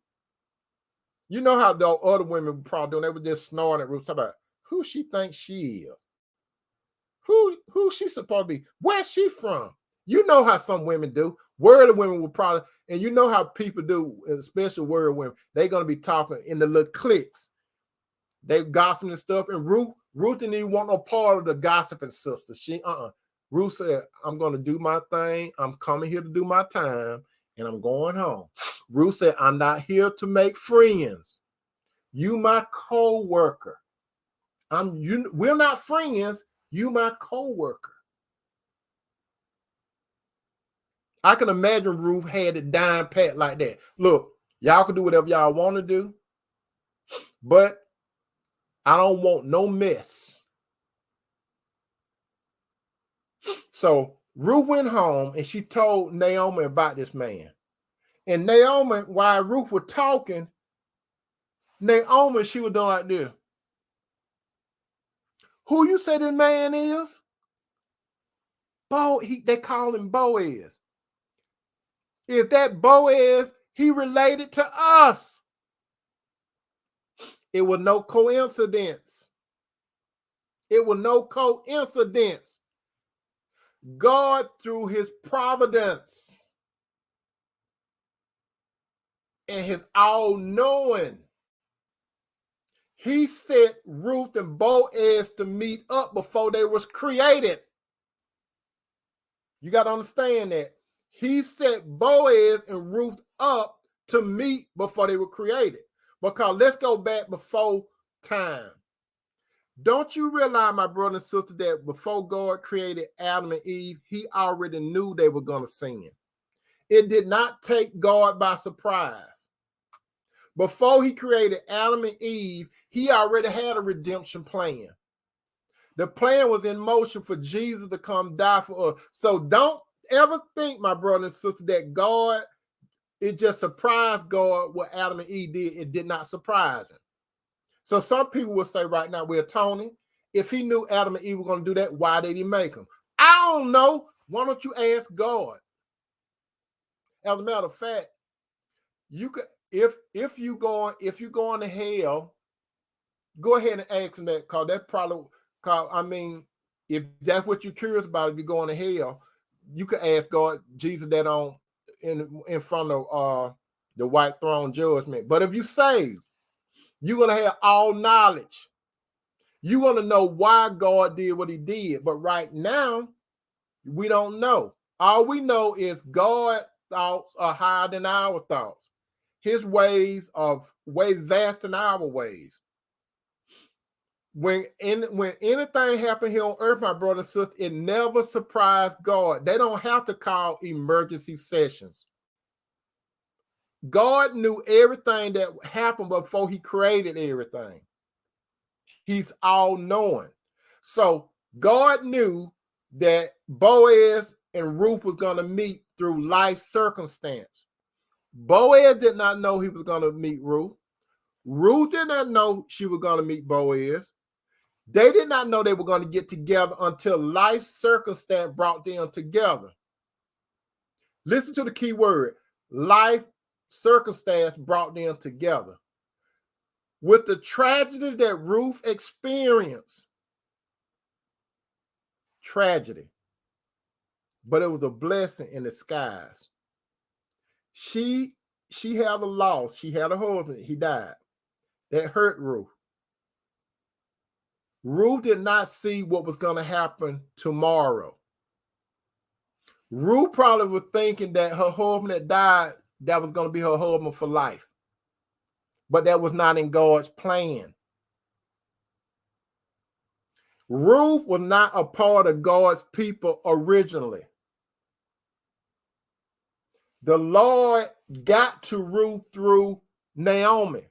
You know how the other women were probably doing. They were just snoring at Ruth. Talking about who she thinks she is. Who she supposed to be? Where's she from? You know how some women do. Worldly women will probably, and you know how people do, especially worldly women. They're gonna be talking in the little cliques. They gossiping and stuff. And Ruth didn't even want no part of the gossiping sister. Ruth said, I'm going to do my thing. I'm coming here to do my time, and I'm going home. Ruth said, I'm not here to make friends. You my co-worker. We're not friends. You my co-worker. I can imagine Ruth had it down pat like that. Look, y'all can do whatever y'all want to do, but I don't want no mess. So Ruth went home and she told Naomi about this man. And Naomi, while Ruth was talking, Naomi, she was doing like this. Who you say this man is? They call him Boaz. Is that Boaz? He related to us. It was no coincidence. It was no coincidence. God, through his providence and his all-knowing, he set Ruth and Boaz to meet up before they was created. You got to understand that. He set Boaz and Ruth up to meet before they were created. Because let's go back before time. Don't you realize, my brother and sister, that before God created Adam and Eve, he already knew they were going to sin. It did not take God by surprise. Before he created Adam and Eve, he already had a redemption plan. The plan was in motion for Jesus to come die for us. So don't ever think, my brother and sister, that God, it just surprised God what Adam and Eve did. It did not surprise him. So some people will say right now, well, Tony, if he knew Adam and Eve were going to do that, why did he make them? I don't know. Why don't you ask God? As a matter of fact, you could, if you going to hell, go ahead and ask him that, because that's probably, if that's what you're curious about, if you're going to hell, you could ask God, Jesus, that on in front of the white throne judgment. But if you saved, you're going to have all knowledge. You're going to know why God did what he did. But right now, we don't know. All we know is God's thoughts are higher than our thoughts. His ways are way vast than our ways. When anything happened here on earth, my brother and sister, it never surprised God. They don't have to call emergency sessions. God knew everything that happened before he created everything. He's all-knowing. So God knew that Boaz and Ruth was going to meet through life circumstance. Boaz did not know he was going to meet Ruth. Ruth did not know she was going to meet Boaz. They did not know they were going to get together until life circumstance brought them together. Listen to the key word. Life circumstance brought them together. With the tragedy that Ruth experienced, tragedy, but it was a blessing in disguise. She had a loss. She had a husband. He died. That hurt Ruth. Ruth did not see what was going to happen tomorrow. Ruth probably was thinking that her husband that died, that was going to be her husband for life. But that was not in God's plan. Ruth was not a part of God's people originally. The Lord got to Ruth through Naomi.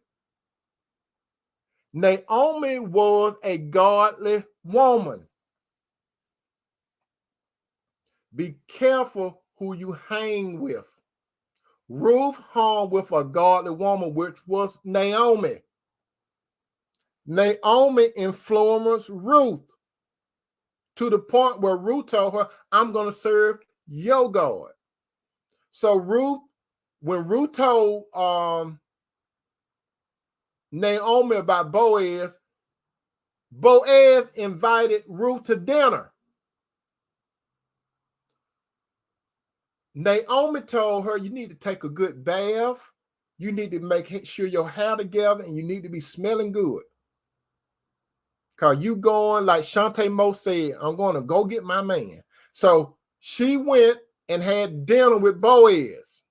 Naomi was a godly woman. Be careful who you hang with. Ruth hung with a godly woman, which was Naomi. Naomi influenced Ruth to the point where Ruth told her, I'm going to serve your God. So when Ruth told Naomi about Boaz, Boaz invited Ruth to dinner. Naomi told her, you need to take a good bath. You need to make sure your hair together, and you need to be smelling good. Because you going, like Shantae Moe said, I'm going to go get my man. So she went and had dinner with Boaz.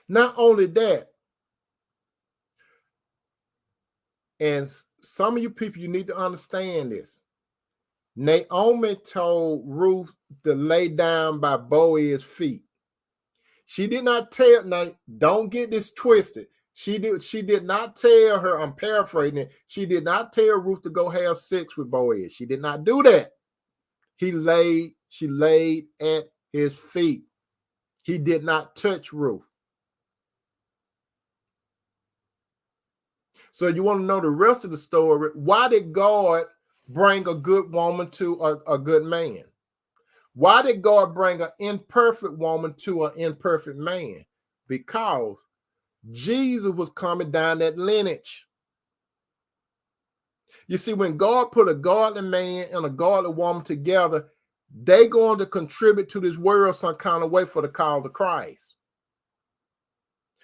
Not only that, and some of you people, you need to understand this. Naomi told Ruth to lay down by Boaz's feet. She did not tell, now don't get this twisted. She did not tell her, I'm paraphrasing it, she did not tell Ruth to go have sex with Boaz. She did not do that. She laid at his feet. He did not touch Ruth. So you want to know the rest of the story. Why did God bring a good woman to a good man? Why did God bring an imperfect woman to an imperfect man? Because Jesus was coming down that lineage. You see, when God put a godly man and a godly woman together, they're going to contribute to this world some kind of way for the cause of Christ.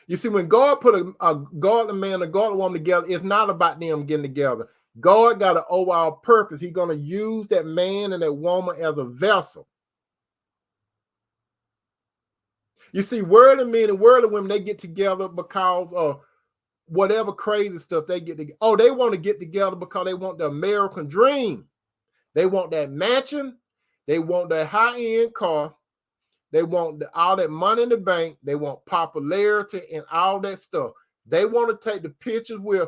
You see, when God put a godly man and a godly woman together, it's not about them getting together. God got an overall purpose. He's going to use that man and that woman as a vessel. You see, worldly men and worldly women, they get together because of whatever crazy stuff they get together. Oh, they want to get together because they want the American dream. They want that mansion. They want that high-end car. They want all that money in the bank. They want popularity and all that stuff. They want to take the pictures with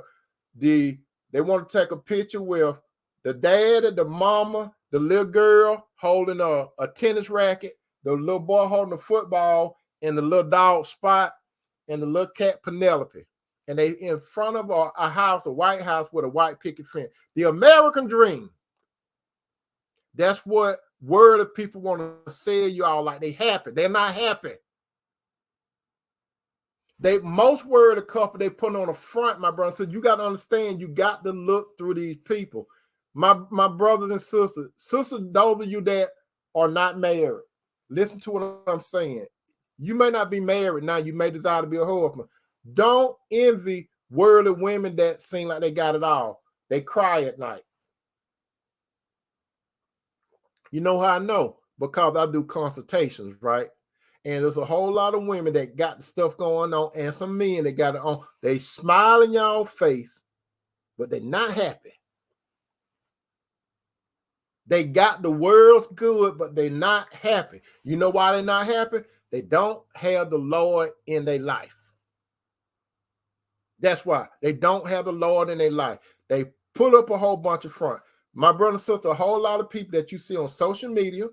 they want to take a picture with the dad and the mama, the little girl holding a tennis racket, the little boy holding a football, and the little dog Spot and the little cat Penelope. And they in front of a house, a White House with a white picket fence. The American dream. That's what word of people want to sell you all like they happy. They're not happy. Most word of couple they put on the front, my brother. So you got to understand, you got to look through these people. My brothers and sisters, those of you that are not married, listen to what I'm saying. You may not be married now. You may desire to be a husband. Don't envy worldly women that seem like they got it all. They cry at night. You know how I know? Because I do consultations, right? And there's a whole lot of women that got the stuff going on, and some men that got it on. They smile in y'all face, but they're not happy. They got the world's good, but they're not happy. You know why they're not happy? They don't have the Lord in their life. That's why. They don't have the Lord in their life. They pull up a whole bunch of front. My brother and sister, a whole lot of people that you see on social media,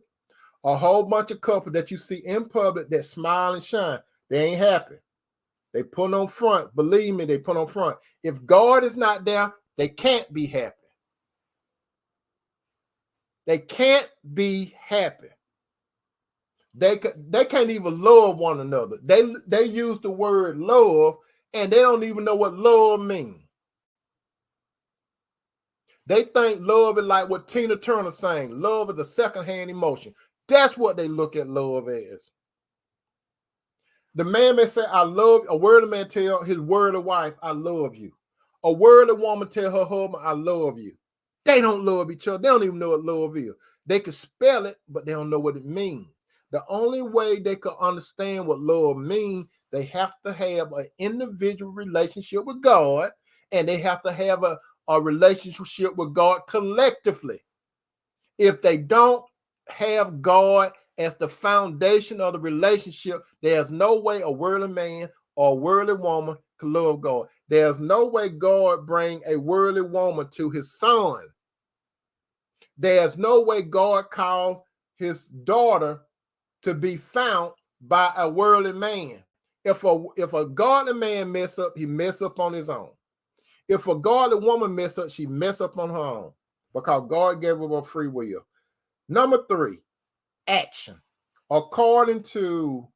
a whole bunch of couples that you see in public that smile and shine, they ain't happy. They put on front. Believe me, they put on front. If God is not there, they can't be happy. They can't be happy. They can't even love one another. They use the word love, and they don't even know what love means. They think love is like what Tina Turner saying. Love is a secondhand emotion. That's what they look at love as. The man may say, I love you. A worldly man tell his worldly wife, I love you. A worldly woman tell her husband, I love you. They don't love each other. They don't even know what love is. They can spell it, but they don't know what it means. The only way they can understand what love means, they have to have an individual relationship with God, and they have to have a relationship with God collectively. If they don't have God as the foundation of the relationship, there's no way a worldly man or a worldly woman can love God. There's no way God bring a worldly woman to his son. There's no way God called his daughter to be found by a worldly man. If a godly man mess up, he mess up on his own. If a godly woman mess up, she mess up on her own, because God gave her a free will. Number 3, action. According to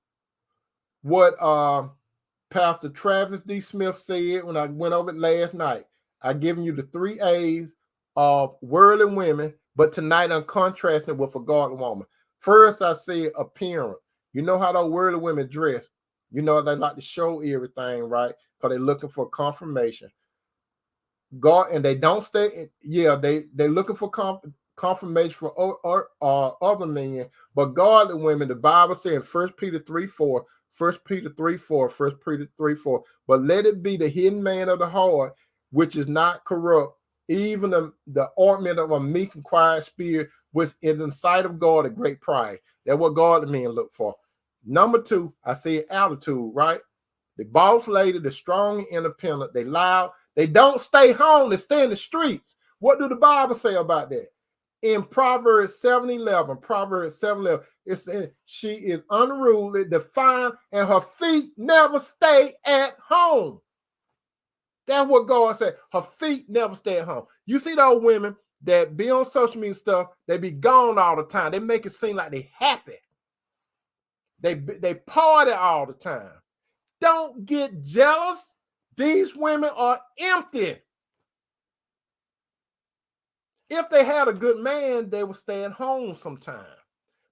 what Pastor Travis D. Smith said when I went over it last night, I've given you the 3 A's of worldly women, but tonight I'm contrasting with a godly woman. First, I say appearance. You know how those worldly women dress. You know, they like to show everything, right? Because they're looking for confirmation. God, and they don't stay. Yeah, they looking for confirmation for other men, but godly women. The Bible says in 1 Peter 3:4, 1 Peter 3:4, 1 Peter 3:4, but let it be the hidden man of the heart, which is not corrupt, even the ornament of a meek and quiet spirit, which is in the sight of God a great pride. That's what godly men look for. Number two, I say attitude, right? The boss lady, the strong and independent, they loud, they don't stay home, they stay in the streets. What do the Bible say about that? In Proverbs 7:11, Proverbs 7:11, it says she is unruly, defiant, and her feet never stay at home. That's what God said. Her feet never stay at home. You see those women that be on social media stuff, they be gone all the time. They make it seem like they happy. They party all the time. Don't get jealous. These women are empty. If they had a good man, they would stay at home sometime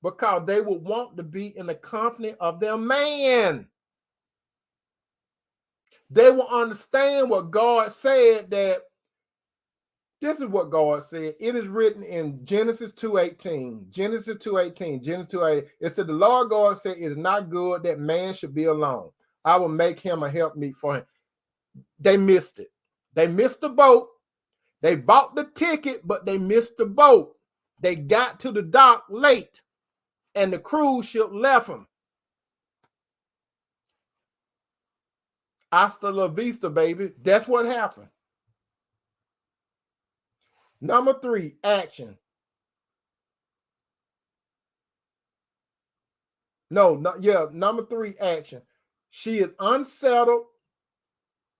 because they would want to be in the company of their man. They will understand what God said, that this is what God said. It is written in Genesis 2:18. Genesis 2:18. Genesis 2:18. It said, the Lord God said, it is not good that man should be alone. I will make him a helpmeet for him. They missed it. They missed the boat. They bought the ticket, but they missed the boat. They got to the dock late, and the cruise ship left them. Hasta la vista, baby. That's what happened. Number three, action. Number three, action. She is unsettled,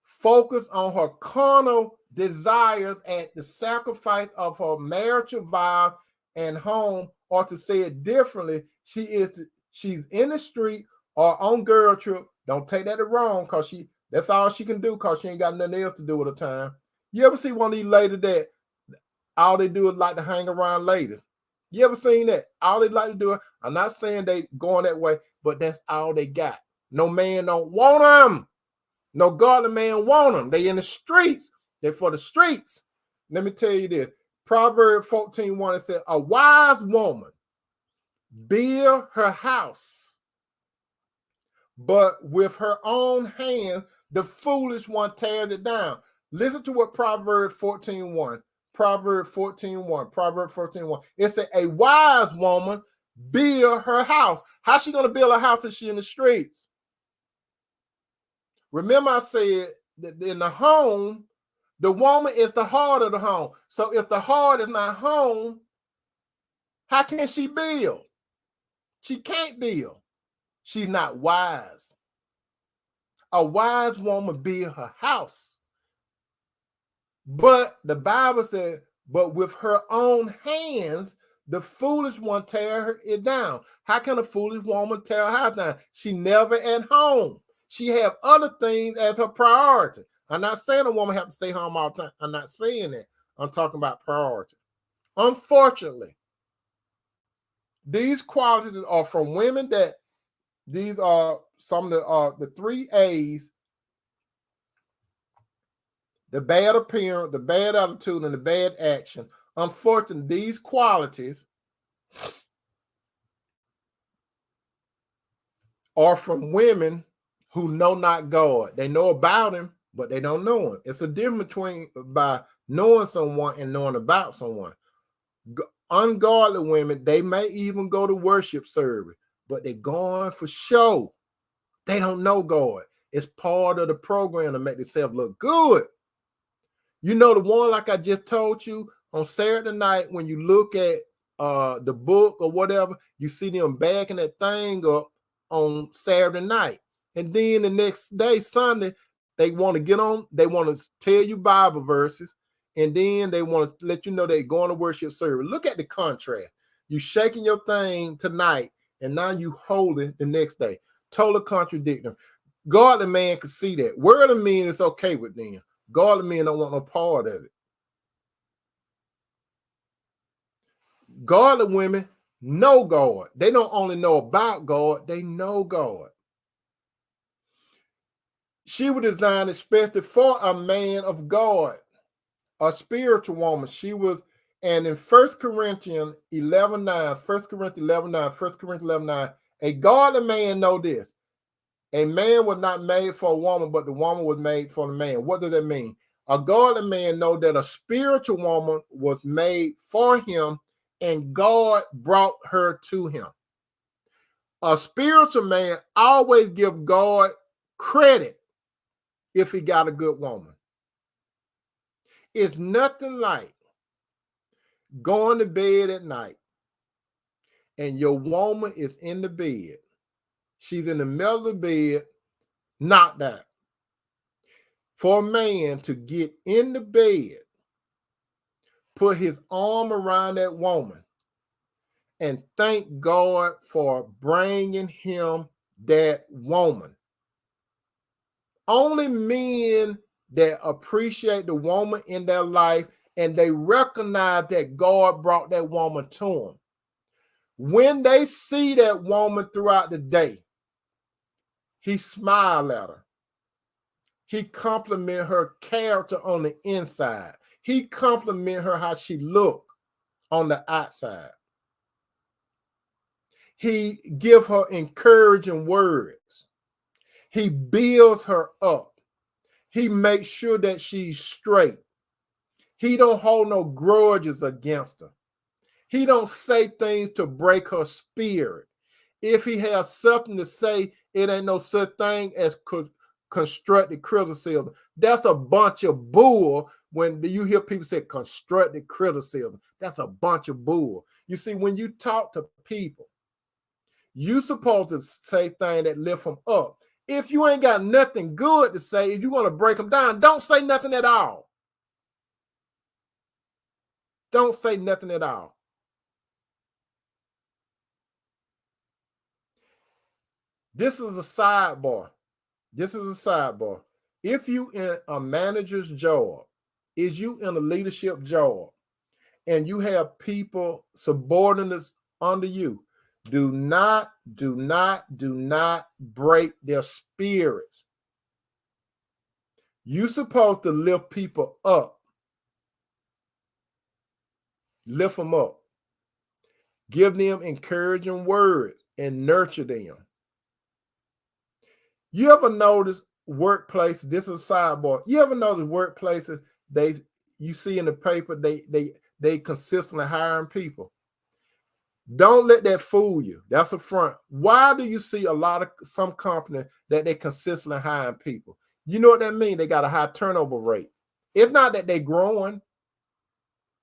focused on her carnal desires at the sacrifice of her marital vow and home, or to say it differently, she's in the street or on girl trip. Don't take that wrong, because that's all she can do, because she ain't got nothing else to do with her time. You ever see one of these ladies that all they do is like to hang around ladies? You ever seen that? All they like to do, I'm not saying they going that way, but that's all they got. No man don't want them. No godly man want them. They in the streets. They're for the streets. Let me tell you this. Proverbs 14:1, it says, a wise woman build her house, but with her own hands, the foolish one tears it down. Listen to what Proverbs 14:1. Proverbs 14:1. Proverbs 14:1. It said, a wise woman build her house. How's she going to build a house if she's in the streets? Remember, I said that in the home, the woman is the heart of the home. So if the heart is not home, how can she build? She can't build. She's not wise. A wise woman build her house. But the Bible said, but with her own hands, the foolish one tear it down. How can a foolish woman tear her house down? She never at home. She have other things as her priority. I'm not saying a woman have to stay home all the time. I'm not saying that. I'm talking about priority. Unfortunately, these qualities are from women that these are some of the three A's: the bad appearance, the bad attitude, and the bad action. Unfortunately, these qualities are from women who know not God. They know about him, but they don't know him. It's a difference between by knowing someone and knowing about someone. Ungodly women, they may even go to worship service, but they're going for show. They don't know God. It's part of the program to make themselves look good. You know, the one like I just told you on Saturday night, when you look at the book or whatever, you see them backing that thing up on Saturday night. And then the next day, Sunday, they want to get on, they want to tell you Bible verses, and then they want to let you know they're going to worship service. Look at the contrast. You shaking your thing tonight, and now you hold it the next day. Total contradiction. Godly man could see that. Worldly men is okay with them. Godly men don't want no part of it. Godly women know God. They don't only know about God, they know God. She was designed especially for a man of God, a spiritual woman. She was And in 1 Corinthians 11:9, 1 Corinthians 11:9, 1 Corinthians 11:9, a godly man know this. A man was not made for a woman, but the woman was made for the man. What does that mean? A godly man know that a spiritual woman was made for him, and God brought her to him. A spiritual man always give God credit if he got a good woman. It's nothing like going to bed at night and your woman is in the bed. She's in the middle of the bed, knocked out. For a man to get in the bed, put his arm around that woman, and thank God for bringing him that woman. Only men that appreciate the woman in their life and they recognize that God brought that woman to them. When they see that woman throughout the day, he smiled at her. He complimented her character on the inside. He complimented her how she looked on the outside. He give her encouraging words. He builds her up. He makes sure that she's straight. He don't hold no grudges against her. He don't say things to break her spirit. If he has something to say, it ain't no such thing as constructive criticism. That's a bunch of bull. When you hear people say constructive criticism, that's a bunch of bull. You see, when you talk to people, you're supposed to say things that lift them up. If you ain't got nothing good to say, if you're going to break them down, don't say nothing at all. Don't say nothing at all. This is a sidebar. This is a sidebar. If you in a manager's job, is you in a leadership job, and you have people, subordinates under you, do not break their spirits. You're supposed to lift people up. Lift them up. Give them encouraging words and nurture them. You ever notice workplaces, this is a sidebar, you ever notice workplaces, you see in the paper, they consistently hiring people. Don't let that fool you. That's a front. Why do you see some company that they consistently hiring people? You know what that means? They got a high turnover rate. It's not that they're growing.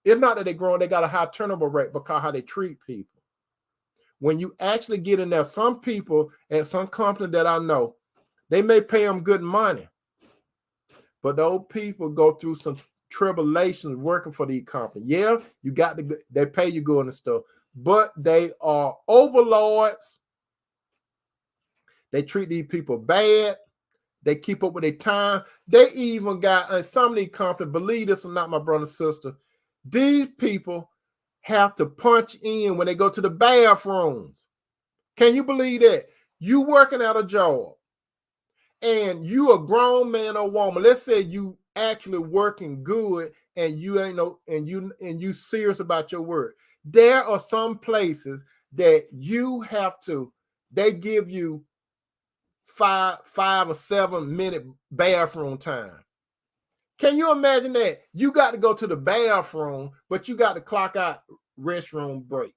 It's not that they're growing. They got a high turnover rate because how they treat people. When you actually get in there, some people at some company that I know, they may pay them good money, but those people go through some tribulations working for the company. Yeah, they pay you good and stuff, but they are overlords. They treat these people bad. They keep up with their time. They even got some of these companies, believe this or not, my brother and sister, these people have to punch in when they go to the bathrooms. Can you believe that? You working at a job and you a grown man or woman. Let's say you actually working good and you serious about your work. There are some places that they give you 5 or 7 minute bathroom time. Can you imagine that? You got to go to the bathroom, but you got to clock out restroom break.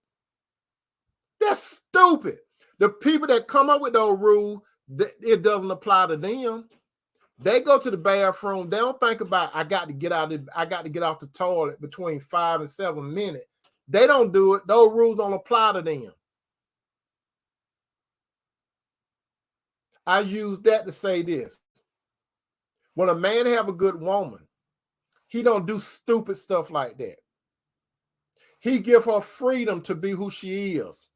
That's stupid. The people that come up with those rules, it doesn't apply to them. They go to the bathroom. They don't think about, I got to get off the toilet between 5 and 7 minutes. They don't do it. Those rules don't apply to them. I use that to say this. When a man have a good woman, he don't do stupid stuff like that. He give her freedom to be who she is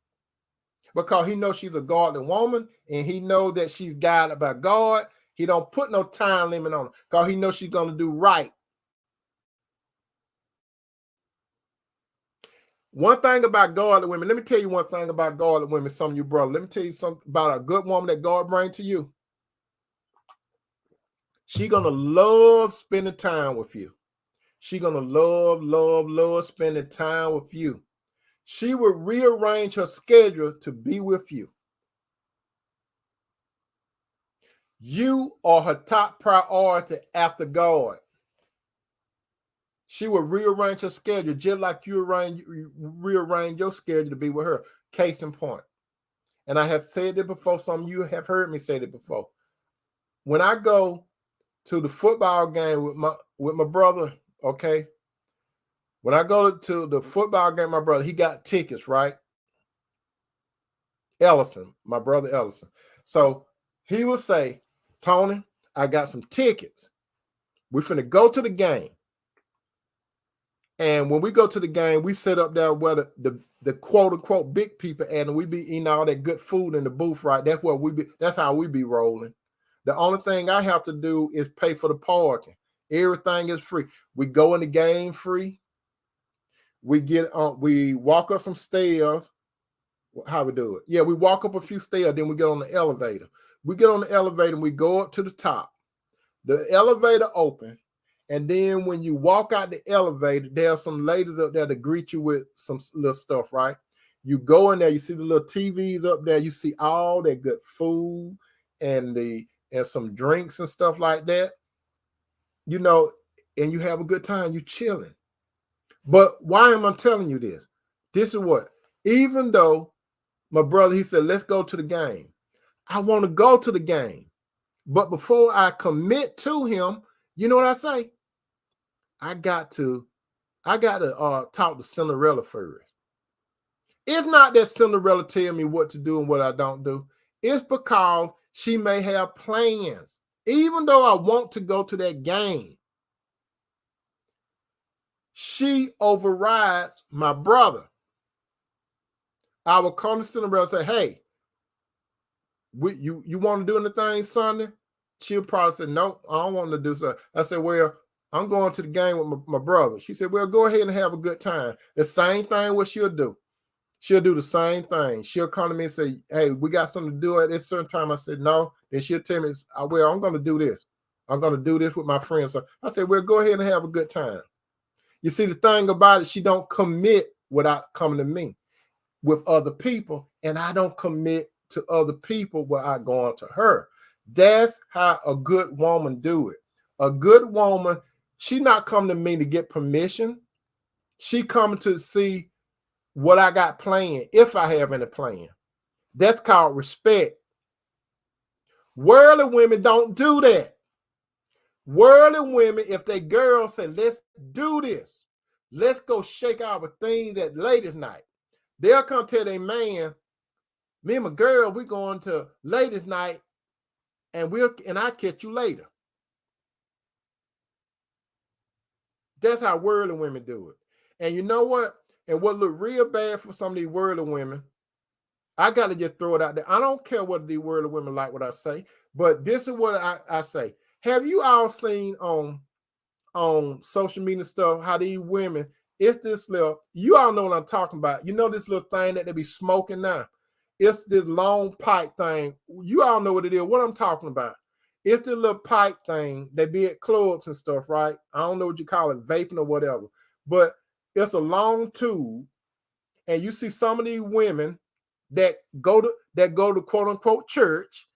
because he knows she's a godly woman and he knows that she's guided by God. He don't put no time limit on her because he knows she's going to do right. One thing about godly women, let me tell you one thing about godly women, some of you brothers. Let me tell you something about a good woman that God brings to you. She's going to love spending time with you. She's going to love spending time with you. She will rearrange her schedule to be with you. You are her top priority after God. She will rearrange her schedule just like you rearrange your schedule to be with her. Case in point. And I have said it before. Some of you have heard me say it before. When I go to the football game with my brother, okay? When I go to the football game, my brother, he got tickets, right? Ellison, my brother Ellison. So he will say, Tony, I got some tickets. We're finna go to the game. And when we go to the game, we sit up there where the quote unquote big people at, and we be eating all that good food in the booth, right? That's what we be, that's how we be rolling. The only thing I have to do is pay for the parking. Everything is free. We go in the game free. We walk up some stairs. How we do it? Yeah, we walk up a few stairs, then we get on the elevator. We get on the elevator and we go up to the top. The elevator open. And then when you walk out the elevator, there are some ladies up there to greet you with some little stuff, right? You go in there, you see the little TVs up there, you see all that good food and some drinks and stuff like that, you know, and you have a good time, you chilling. But why am I telling you this? This is what, even though my brother, he said, let's go to the game. I want to go to the game. But before I commit to him, you know what I say? I got to talk to Cinderella first. It's not that Cinderella tell me what to do and what I don't do. It's because she may have plans. Even though I want to go to that game, she overrides my brother. I will call to Cinderella and say, hey, you want to do anything Sunday? She'll probably say, no, I don't want to do so. I said, well, I'm going to the game with my brother. She said, well, go ahead and have a good time. The same thing what she'll do. She'll do the same thing. She'll come to me and say, hey, we got something to do at this certain time. I said, no. Then she'll tell me, well, I'm going to do this. I'm going to do this with my friends. So I said, well, go ahead and have a good time. You see, the thing about it, she don't commit without coming to me with other people, and I don't commit to other people without going to her. That's how a good woman do it. A good woman, she not coming to me to get permission. She coming to see what I got planned, if I have any plan. That's called respect. Worldly women don't do that. Worldly women, if they girls say, let's do this, let's go shake our things at ladies' night, they'll come tell their man, me and my girl, we're going to ladies' night, and I'll catch you later. That's how worldly women do it. And you know what? And what look real bad for some of these worldly women, I got to just throw it out there. I don't care what these worldly women like what I say, but this is what I say. Have you all seen on social media stuff how these women, it's this little, you all know what I'm talking about. You know this little thing that they be smoking now? It's this long pipe thing. You all know what it is, what I'm talking about. It's the little pipe thing. They be at clubs and stuff, right? I don't know what you call it, vaping or whatever. But it's a long tube. And you see some of these women that go to quote unquote church,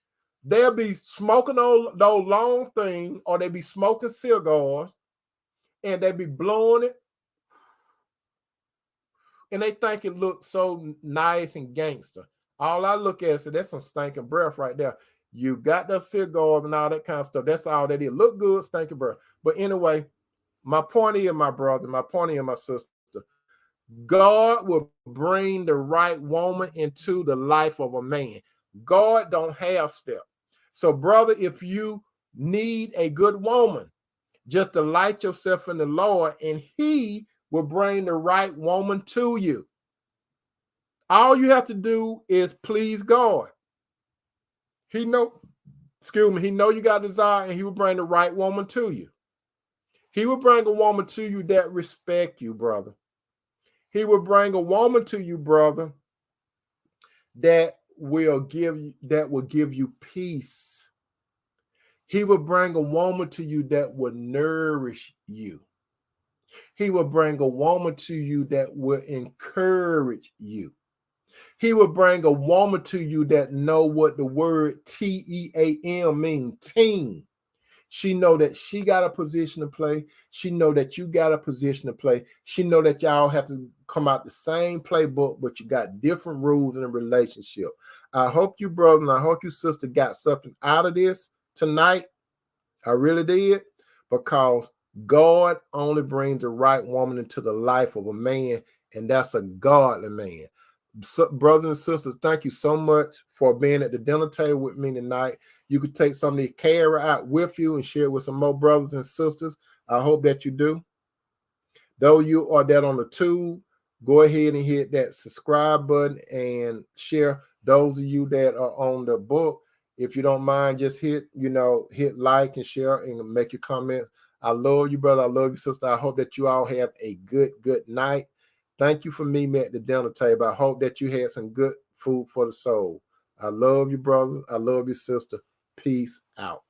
they'll be smoking those long things, or they be smoking cigars, and they be blowing it. And they think it looks so nice and gangster. All I look at is that's some stinking breath right there. You got the cigars and all that kind of stuff. That's all that is. Look good, stinking breath. But anyway, my point is, my brother, my point is, my sister, God will bring the right woman into the life of a man. God don't have step. So, brother, if you need a good woman, just delight yourself in the Lord, and he will bring the right woman to you. All you have to do is please God. He know you got desire, and he will bring the right woman to you. He will bring a woman to you that respect you, brother. He will bring a woman to you, brother, that will give you peace. He will bring a woman to you that will nourish you. He will bring a woman to you that will encourage you. He will bring a woman to you that know what the word T-E-A-M means, team. She know that she got a position to play. She know that you got a position to play. She know that y'all have to come out the same playbook, but you got different rules in a relationship. I hope you, brother, and I hope you, sister, got something out of this tonight. I really did, because God only brings the right woman into the life of a man, and that's a godly man. So, brothers and sisters, thank you so much for being at the dinner table with me tonight. You could take some of the carry out with you and share with some more brothers and sisters. I hope that you do. Though you are that on the tube, go ahead and hit that subscribe button and share. Those of you that are on the book, if you don't mind, just hit like and share and make your comments. I love you, brother. I love you, sister. I hope that you all have a good night. Thank you for meeting me at the dinner table. I hope that you had some good food for the soul. I love you, brother. I love you, sister. Peace out.